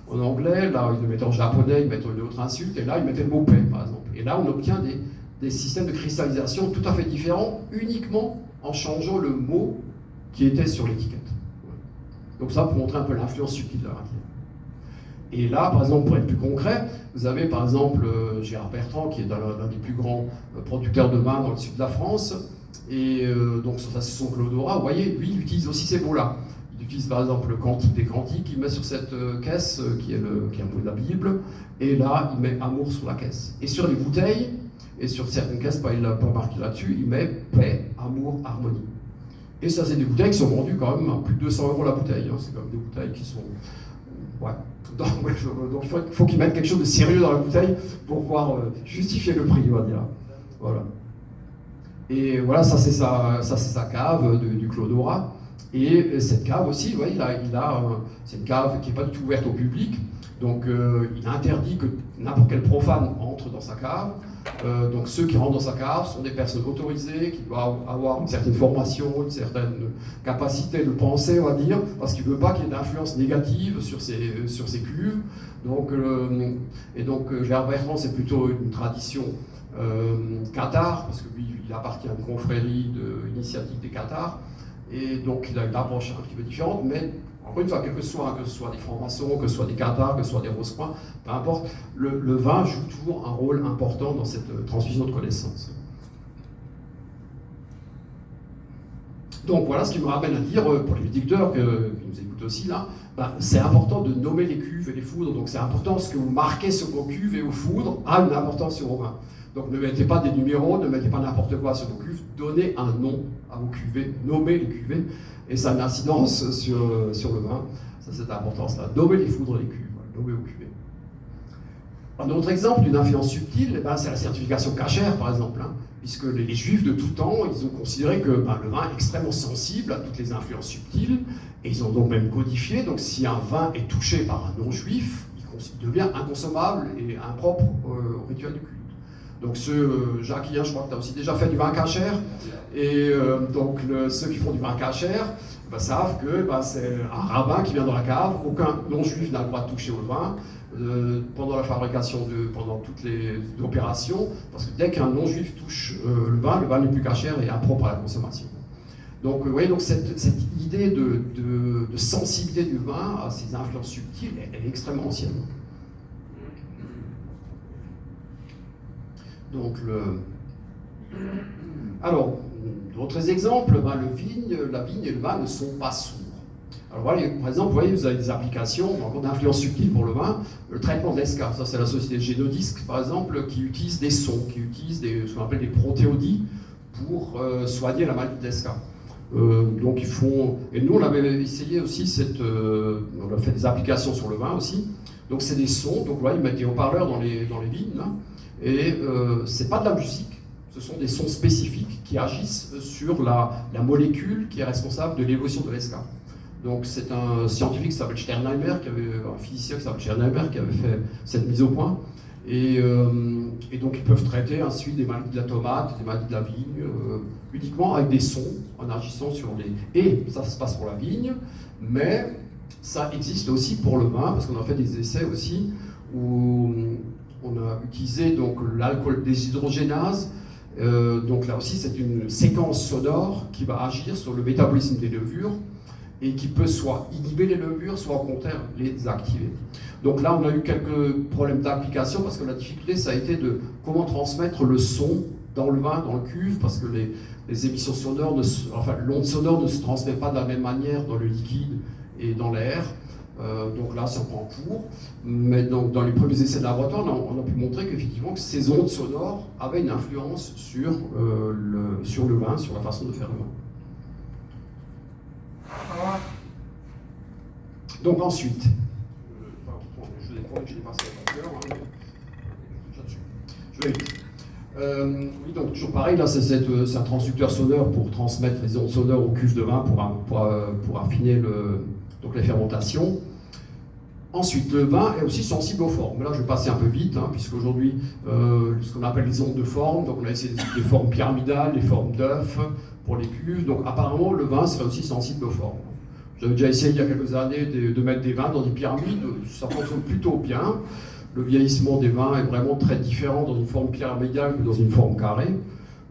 en anglais, là, ils le mettaient en japonais, ils mettaient une autre insulte, et là, ils mettaient le mot paix, par exemple. Et là, on obtient des systèmes de cristallisation tout à fait différents, uniquement en changeant le mot qui était sur l'étiquette. Donc ça, pour montrer un peu l'influence subtile de la matière. Et là, par exemple, pour être plus concret, vous avez par exemple Gérard Bertrand, qui est l'un des plus grands producteurs de vin dans le sud de la France, et donc ça c'est son Clodorat. Vous voyez, lui, il utilise aussi ces mots-là. Il utilise par exemple le Cantique des Cantiques, il met sur cette caisse, qui est un mot de la Bible, et là, il met amour sur la caisse. Et sur les bouteilles, et sur certaines caisses, il n'a pas marqué là-dessus, il met paix, amour, harmonie. Et ça, c'est des bouteilles qui sont vendues quand même à plus de 200 € la bouteille. Hein. C'est quand même des bouteilles qui sont... Ouais. Donc il faut qu'ils mettent quelque chose de sérieux dans la bouteille pour pouvoir justifier le prix, on va dire. Voilà. Et voilà, ça c'est sa cave du Clodorat. Et cette cave aussi, ouais, c'est une cave qui n'est pas du tout ouverte au public. Donc il interdit que n'importe quel profane entre dans sa cave. Donc ceux qui rentrent dans sa cave sont des personnes autorisées, qui doivent avoir une certaine formation, une certaine capacité de penser, on va dire, parce qu'il ne veut pas qu'il y ait d'influence négative sur ces cuves. Donc, Gérard Bertrand, c'est plutôt une tradition cathare, parce que lui, il appartient à une confrérie initiatique des cathares, et donc il a une approche un petit peu différente, mais encore une fois, que ce soit des francs-maçons, que ce soit des cathares, que ce soit des rose-croix, peu importe, le vin joue toujours un rôle important dans cette transmission de connaissances. Donc voilà ce qui me ramène à dire, pour les viticulteurs qui nous écoutent aussi là, c'est important de nommer les cuves et les foudres, donc c'est important ce que vous marquez sur vos cuves et vos foudres a une importance sur vos vins. Donc ne mettez pas des numéros, ne mettez pas n'importe quoi sur vos cuves, donnez un nom à vos cuvées, nommez les cuvées, et ça a une incidence sur le vin. Ça, c'est l'importance-là. Nommer les foudres et les cuves, nommer vos cuvées. Un autre exemple d'une influence subtile, c'est la certification cachère, par exemple, hein, puisque les Juifs de tout temps, ils ont considéré que le vin est extrêmement sensible à toutes les influences subtiles, et ils ont donc même codifié, donc si un vin est touché par un non-juif, il devient inconsommable et impropre au rituel du culte. Donc Jacques, je crois que tu as aussi déjà fait du vin cachère, et donc ceux qui font du vin cachère savent que c'est un rabbin qui vient dans la cave, aucun non-juif n'a le droit de toucher au vin pendant la fabrication, pendant toutes les opérations, parce que dès qu'un non-juif touche le vin n'est plus cachère et impropre à la consommation. Donc vous voyez, donc cette idée de sensibilité du vin à ces influences subtiles, elle est extrêmement ancienne. Donc alors, d'autres exemples, la vigne et le vin ne sont pas sourds. Alors voilà, par exemple, vous voyez, vous avez des applications encore d'influence subtile pour le vin, le traitement de l'ESCA, ça c'est la société Génodisc par exemple, qui utilise des sons, qui utilise ce qu'on appelle des protéodies pour soigner la maladie de l'ESCA. Donc ils font, et nous on avait essayé aussi on a fait des applications sur le vin aussi, donc c'est des sons, donc voilà, ils mettent des haut-parleurs dans les vignes, là, et c'est pas de la musique, ce sont des sons spécifiques qui agissent sur la molécule qui est responsable de l'évolution de l'ESCA. Donc c'est un scientifique qui s'appelle Sternheimer, un physicien qui s'appelle Sternheimer qui avait fait cette mise au point. Et donc ils peuvent traiter ensuite des maladies de la tomate, des maladies de la vigne, uniquement avec des sons, en agissant sur les... Et ça se passe pour la vigne, mais ça existe aussi pour le vin, parce qu'on a fait des essais aussi, où on a utilisé donc l'alcool déshydrogénase. Donc là aussi c'est une séquence sonore qui va agir sur le métabolisme des levures, et qui peut soit inhiber les levures, soit au contraire les activer. Donc là, on a eu quelques problèmes d'application, parce que la difficulté, ça a été de comment transmettre le son dans le vin, dans le cuve, parce que les émissions sonores, l'onde sonore ne se transmet pas de la même manière dans le liquide et dans l'air. Donc là, ça prend court. Mais donc, dans les premiers essais de laboratoire, on a pu montrer qu'effectivement, que ces ondes sonores avaient une influence sur le vin, sur la façon de faire le vin. Donc ensuite, je vous ai promis que je dépassais la heure, hein, je vais vite. Oui, donc toujours pareil, là c'est un transducteur sonore pour transmettre les ondes sonores aux cuves de vin pour affiner les fermentations. Ensuite, le vin est aussi sensible aux formes. Mais là, je vais passer un peu vite, puisqu'aujourd'hui, ce qu'on appelle les ondes de forme, donc on a essayé des formes pyramidales, des formes d'œufs pour les cuves. Donc apparemment, le vin serait aussi sensible aux formes. J'avais déjà essayé il y a quelques années de mettre des vins dans des pyramides, ça fonctionne plutôt bien. Le vieillissement des vins est vraiment très différent dans une forme pyramidale que dans une forme carrée.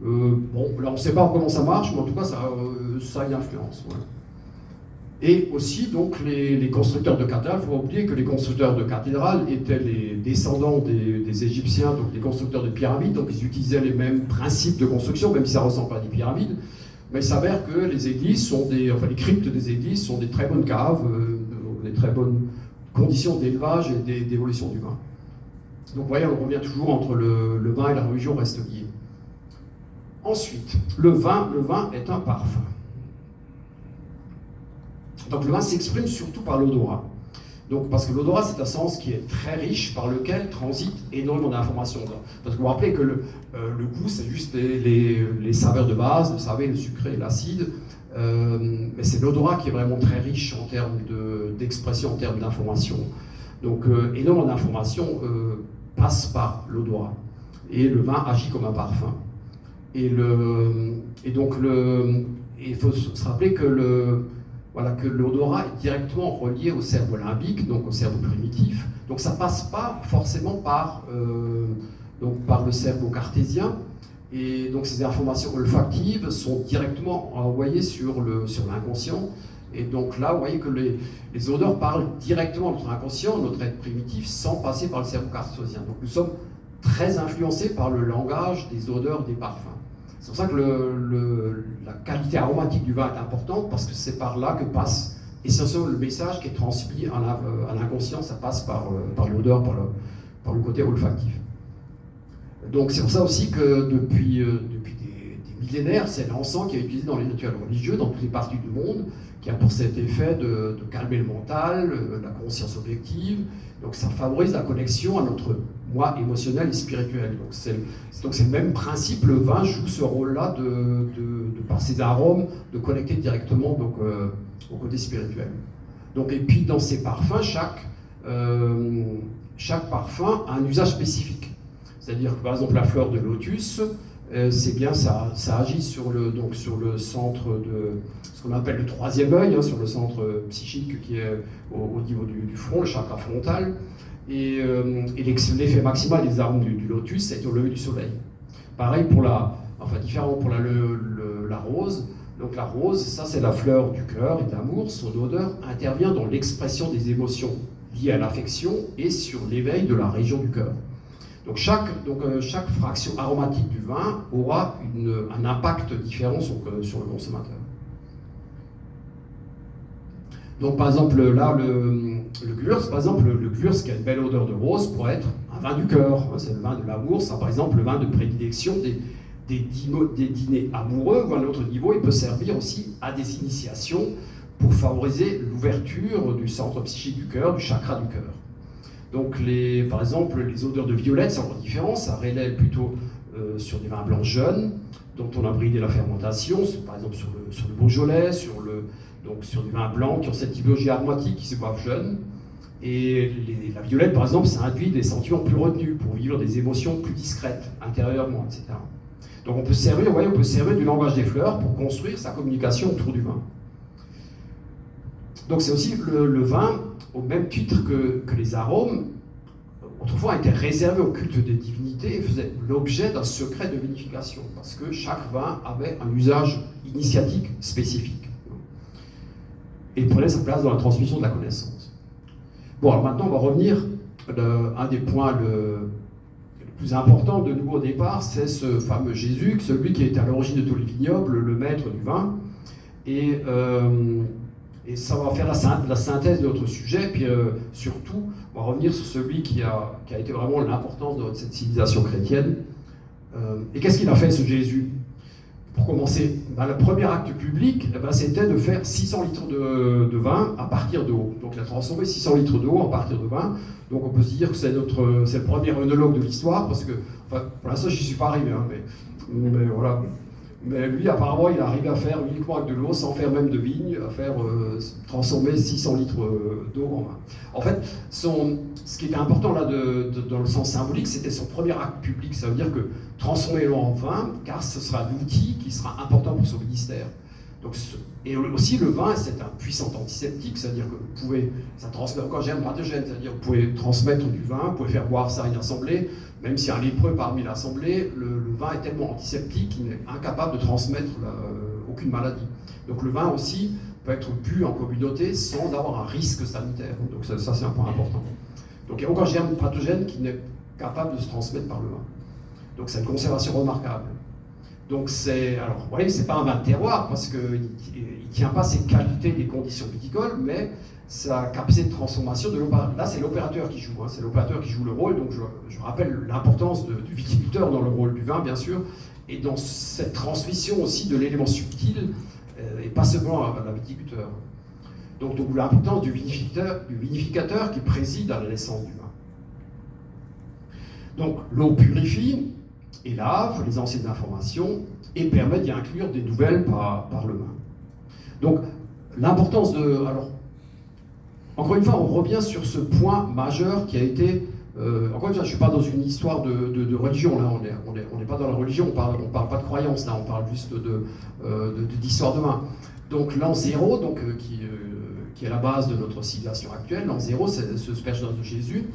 Bon, là on ne sait pas comment ça marche, mais en tout cas ça a une influence. Ouais. Et aussi donc les constructeurs de cathédrales, il faut pas oublier que les constructeurs de cathédrales étaient les descendants des Égyptiens, donc les constructeurs de pyramides, donc ils utilisaient les mêmes principes de construction, même si ça ne ressemble pas à des pyramides. Mais il s'avère que les églises les cryptes des églises sont des très bonnes caves, des très bonnes conditions d'élevage et d'évolution du vin. Donc vous voyez, on revient toujours entre le vin et la religion reste liés. Ensuite, le vin est un parfum. Donc le vin s'exprime surtout par l'odorat. Donc, parce que l'odorat, c'est un sens qui est très riche, par lequel transite énormément d'informations. Parce que vous vous rappelez que le goût, c'est juste les saveurs de base, le salé, le sucré, l'acide. Mais c'est l'odorat qui est vraiment très riche en termes d'expression, en termes d'informations. Donc, énormément d'informations passent par l'odorat. Et le vin agit comme un parfum. Et donc, il faut se rappeler que l'odorat est directement relié au cerveau limbique, donc au cerveau primitif. Donc ça ne passe pas forcément par le cerveau cartésien. Et donc ces informations olfactives sont directement envoyées sur l'inconscient. Et donc là, vous voyez que les odeurs parlent directement à notre inconscient, notre être primitif, sans passer par le cerveau cartésien. Donc nous sommes très influencés par le langage des odeurs, des parfums. C'est pour ça que la qualité aromatique du vin est importante, parce que c'est par là que passe essentiellement le message qui est transmis à l'inconscient, ça passe par l'odeur, par le côté olfactif. Donc c'est pour ça aussi que depuis des millénaires, c'est l'encens qui est utilisé dans les rituels religieux, dans toutes les parties du monde, qui a pour cet effet de calmer le mental, la conscience objective. Donc ça favorise la connexion à notre moi émotionnel et spirituel. Donc c'est le même principe, le vin joue ce rôle-là par ses arômes, de connecter directement au côté spirituel. Donc, et puis dans ces parfums, chaque parfum a un usage spécifique. C'est-à-dire que par exemple la fleur de lotus, c'est bien, ça agit sur le centre de ce qu'on appelle le troisième œil, sur le centre psychique qui est au niveau du front, le chakra frontal. Et l'effet maximal des arômes du lotus, c'est au lever du soleil. Pareil différent pour la rose. Donc la rose, ça c'est la fleur du cœur et de l'amour. Son odeur intervient dans l'expression des émotions liées à l'affection et sur l'éveil de la région du cœur. Donc chaque fraction aromatique du vin aura un impact différent sur le consommateur. Donc par exemple là, le Gewürz qui a une belle odeur de rose pourrait être un vin du cœur, c'est le vin de l'amour, ça par exemple le vin de prédilection des dîners amoureux, ou à un autre niveau, il peut servir aussi à des initiations pour favoriser l'ouverture du centre psychique du cœur, du chakra du cœur. Donc par exemple les odeurs de violette, c'est encore différent, ça relève plutôt sur des vins blancs jeunes, dont on a bridé la fermentation, par exemple sur le Beaujolais, sur des vins blancs qui ont cette typologie aromatique, qui se boivent jeunes. Et la violette, par exemple, ça induit des sentiments plus retenus, pour vivre des émotions plus discrètes, intérieurement, etc. Donc on peut servir du langage des fleurs pour construire sa communication autour du vin. Donc c'est aussi le vin, au même titre que les arômes, autrefois était réservé au culte des divinités et faisait l'objet d'un secret de vinification, parce que chaque vin avait un usage initiatique spécifique. Et prenait sa place dans la transmission de la connaissance. Bon, alors maintenant, on va revenir un des points le plus important de nous au départ, c'est ce fameux Jésus, celui qui est à l'origine de tous les vignobles, le maître du vin. Et ça va faire la synthèse de notre sujet, puis surtout, on va revenir sur celui qui a été vraiment l'importance de cette civilisation chrétienne. Et qu'est-ce qu'il a fait, ce Jésus ? Pour commencer, le premier acte public, c'était de faire 600 litres de vin à partir d'eau. Donc il a transformé 600 litres d'eau à partir de vin. Donc on peut se dire que c'est le premier œnologue de l'histoire, parce que, pour l'instant, je n'y suis pas arrivé, mais voilà. Mais lui, apparemment, il arrive à faire uniquement avec de l'eau, sans faire même de vigne, à faire transformer 600 litres d'eau en vin. En fait, ce qui était important là, dans le sens symbolique, c'était son premier acte public. Ça veut dire que transformer l'eau en vin, car ce sera l'outil qui sera important pour son ministère. Donc, et aussi, le vin, c'est un puissant antiseptique, c'est-à-dire que vous pouvez, ça transmet encore germe pathogène, c'est-à-dire que vous pouvez transmettre du vin, vous pouvez faire boire ça à une assemblée, même si un lépreux parmi l'assemblée, le vin est tellement antiseptique qu'il est incapable de transmettre aucune maladie. Donc le vin aussi peut être bu en communauté sans avoir un risque sanitaire. Donc ça c'est un point important. Donc il n'y a aucun germe pathogène qui n'est capable de se transmettre par le vin. Donc c'est une conservation remarquable. Donc alors vous voyez, c'est pas un vin de terroir parce qu'il ne tient pas ses qualités des conditions viticoles, mais sa capacité de transformation de l'opérateur. Là, c'est l'opérateur qui joue, c'est l'opérateur qui joue le rôle. Donc, je rappelle l'importance du viticulteur dans le rôle du vin, bien sûr, et dans cette transmission aussi de l'élément subtil, et pas seulement à la viticulteur. Donc l'importance du vinificateur qui préside à la naissance du vin. Donc, l'eau purifie et lave les anciennes informations et permet d'y inclure des nouvelles par le vin. Donc, l'importance de... Alors, encore une fois, on revient sur ce point majeur qui a été... encore une fois, je ne suis pas dans une histoire de religion, là, on n'est pas dans la religion, on ne parle pas de croyance, là, on parle juste d'histoire de vin. Donc l'an 0, qui est la base de notre civilisation actuelle, l'an 0, c'est ce personnage de Jésus.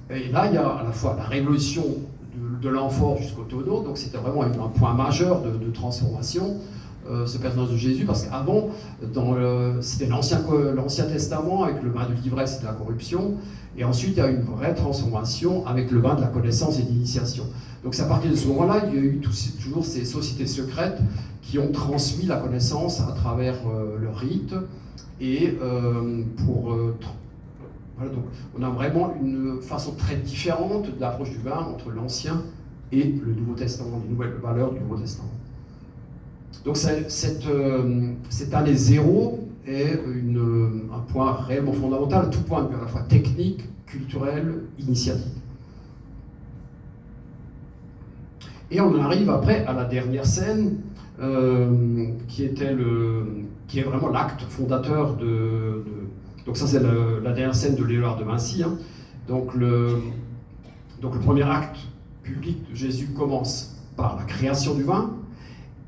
Et là, il y a à la fois la révolution de l'amphore jusqu'au tonneau, donc c'était vraiment un point majeur de transformation. Ce personnage de Jésus, parce qu'avant, c'était l'Ancien Testament avec le vin de l'ivresse et de la corruption, et ensuite il y a une vraie transformation avec le vin de la connaissance et de l'initiation. Donc c'est à partir de ce moment-là, il y a eu toujours ces sociétés secrètes qui ont transmis la connaissance à travers leurs rites, et voilà, donc on a vraiment une façon très différente d'approche du vin entre l'Ancien et le Nouveau Testament, les nouvelles valeurs du Nouveau Testament. Donc cette année 0 est un point réellement fondamental à tout point de vue, à la fois technique, culturel, initiatique. Et on arrive après à la dernière scène, qui est vraiment l'acte fondateur donc ça c'est la dernière scène de Léonard de Vinci. Hein. Donc le premier acte public de Jésus commence par la création du vin.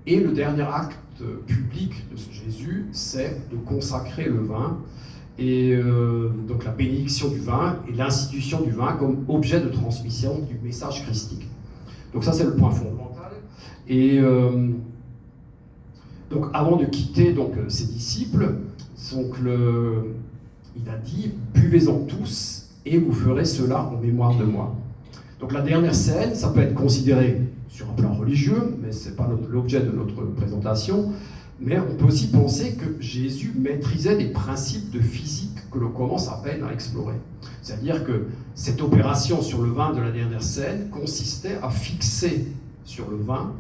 Et le dernier acte public de ce Jésus, c'est de consacrer le vin, et donc la bénédiction du vin et l'institution du vin comme objet de transmission du message christique. Donc ça, c'est le point fondamental. Et donc avant de quitter ses disciples, il a dit « Buvez-en tous, et vous ferez cela en mémoire de moi ». Donc la dernière scène, ça peut être considéré sur un plan religieux, mais ce n'est pas l'objet de notre présentation, mais on peut aussi penser que Jésus maîtrisait des principes de physique que l'on commence à peine à explorer. C'est-à-dire que cette opération sur le vin de la dernière scène consistait à fixer sur le vin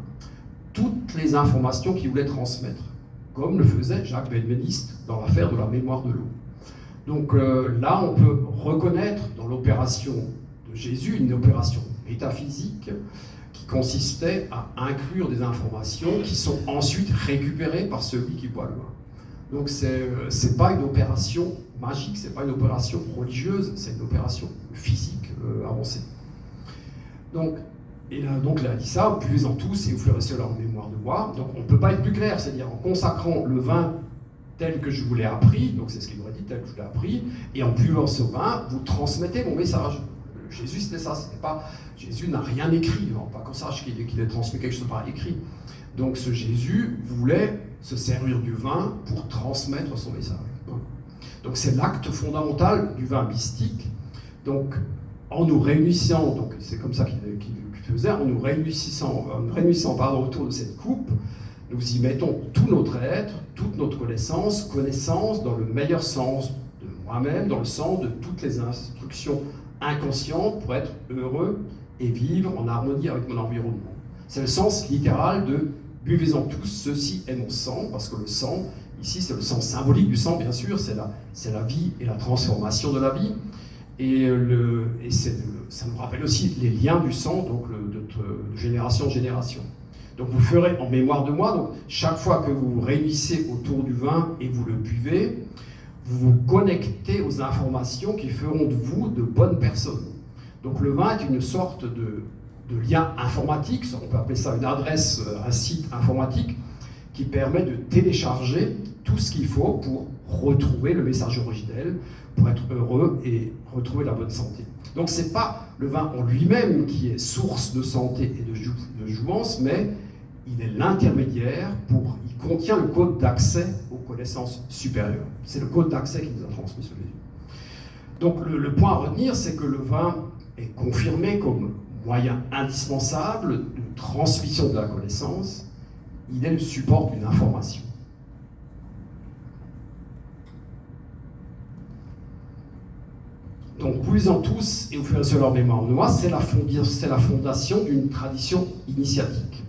toutes les informations qu'il voulait transmettre, comme le faisait Jacques Benveniste dans l'affaire de la mémoire de l'eau. Donc là, on peut reconnaître dans l'opération de Jésus une opération métaphysique qui consistait à inclure des informations qui sont ensuite récupérées par celui qui boit le vin. Donc c'est pas une opération magique, c'est pas une opération religieuse, c'est une opération physique avancée. Donc il a dit ça, buvez-en tous et vous ferez cela en mémoire de moi. Donc on ne peut pas être plus clair, c'est-à-dire en consacrant le vin tel que je vous l'ai appris, donc c'est ce qu'il aurait dit, tel que je l'ai appris, et en buvant ce vin, vous transmettez mon message. Jésus, c'était ça, c'était pas... Jésus n'a rien écrit, non, pas qu'on sache qu'il ait transmis quelque chose par écrit. Donc ce Jésus voulait se servir du vin pour transmettre son message. Donc c'est l'acte fondamental du vin mystique. Donc en nous réunissant, donc c'est comme ça qu'il faisait, en nous réunissant autour de cette coupe, nous y mettons tout notre être, toute notre connaissance dans le meilleur sens de moi-même, dans le sens de toutes les instructions inconscientes pour être heureux et vivre en harmonie avec mon environnement. C'est le sens littéral de « buvez-en tous, ceci est mon sang », parce que le sang, ici c'est le sens symbolique du sang, bien sûr, c'est la vie et la transformation de la vie. Et ça nous rappelle aussi les liens du sang, donc de génération en génération. Donc vous ferez en mémoire de moi, donc chaque fois que vous vous réunissez autour du vin et vous le buvez, vous vous connectez aux informations qui feront de vous de bonnes personnes. Donc le vin est une sorte de lien informatique, on peut appeler ça une adresse, un site informatique, qui permet de télécharger tout ce qu'il faut pour retrouver le message originel, pour être heureux et retrouver la bonne santé. Donc ce n'est pas le vin en lui-même qui est source de santé et de jouance, mais il est l'intermédiaire il contient le code d'accès aux connaissances supérieures. C'est le code d'accès qui nous a transmis ce Jésus. Donc le point à retenir, c'est que le vin est confirmé comme moyen indispensable de transmission de la connaissance. Il est le support d'une information. Donc, buvez-en tous et vous ferez sur leur mémoire. Moi, c'est la fondation d'une tradition initiatique.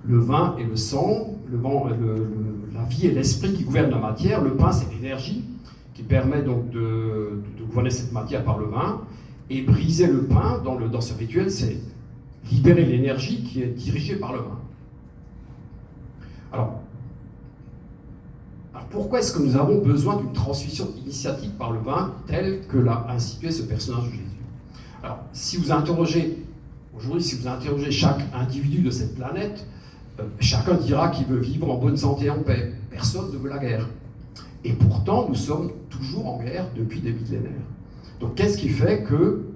Le vin et le sang, la vie et l'esprit qui gouvernent la matière. Le pain, c'est l'énergie qui permet donc de gouverner cette matière par le vin. Et briser le pain dans ce rituel, c'est libérer l'énergie qui est dirigée par le vin. Alors pourquoi est-ce que nous avons besoin d'une transmission initiatique par le vin telle que l'a institué ce personnage de Jésus? Alors, si vous interrogez chaque individu de cette planète, chacun dira qu'il veut vivre en bonne santé et en paix. Personne ne veut la guerre. Et pourtant, nous sommes toujours en guerre depuis des millénaires. Donc, qu'est-ce qui fait que,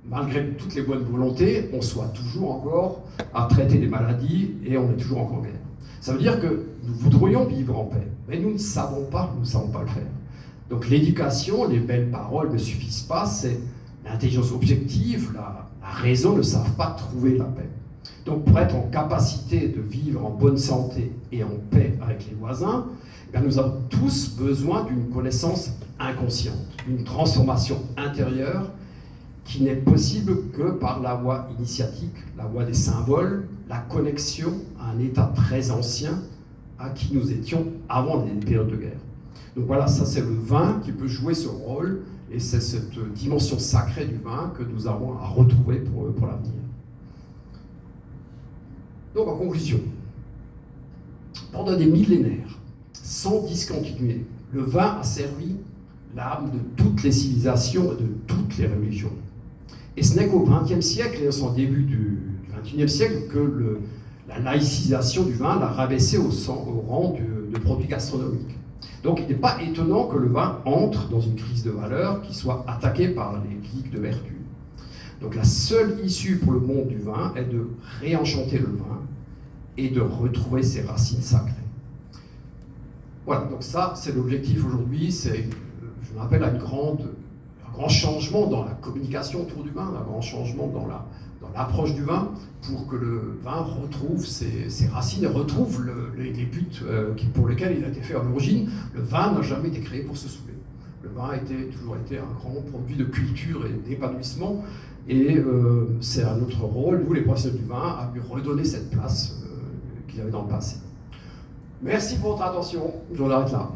malgré toutes les bonnes volontés, on soit toujours encore à traiter des maladies et on est toujours encore en guerre? Ça veut dire que nous voudrions vivre en paix, mais nous ne savons pas le faire. Donc l'éducation, les belles paroles ne suffisent pas, c'est l'intelligence objective, la raison ne savent pas trouver la paix. Donc pour être en capacité de vivre en bonne santé et en paix avec les voisins, nous avons tous besoin d'une connaissance inconsciente, d'une transformation intérieure qui n'est possible que par la voie initiatique, la voie des symboles, la connexion à un état très ancien à qui nous étions avant les périodes de guerre. Donc voilà, ça c'est le vin qui peut jouer ce rôle, et c'est cette dimension sacrée du vin que nous avons à retrouver pour l'avenir. Donc en conclusion, pendant des millénaires, sans discontinuer, le vin a servi l'âme de toutes les civilisations et de toutes les religions. Et ce n'est qu'au XXe siècle et au début du XXIe siècle que la laïcisation du vin l'a rabaissé au rang de produit gastronomique. Donc il n'est pas étonnant que le vin entre dans une crise de valeur qui soit attaquée par les cliques de vertu. Donc la seule issue pour le monde du vin est de réenchanter le vin et de retrouver ses racines sacrées. Voilà, donc ça c'est l'objectif aujourd'hui, je me rappelle un grand changement dans la communication autour du vin, un grand changement dans l'approche du vin, pour que le vin retrouve ses racines et retrouve les buts pour lesquels il a été fait à l'origine. Le vin n'a jamais été créé pour se saouler. Le vin a toujours été un grand produit de culture et d'épanouissement, et c'est à notre rôle, nous les professionnels du vin, à lui redonner cette place qu'il avait dans le passé. Merci pour votre attention, je l'arrête là.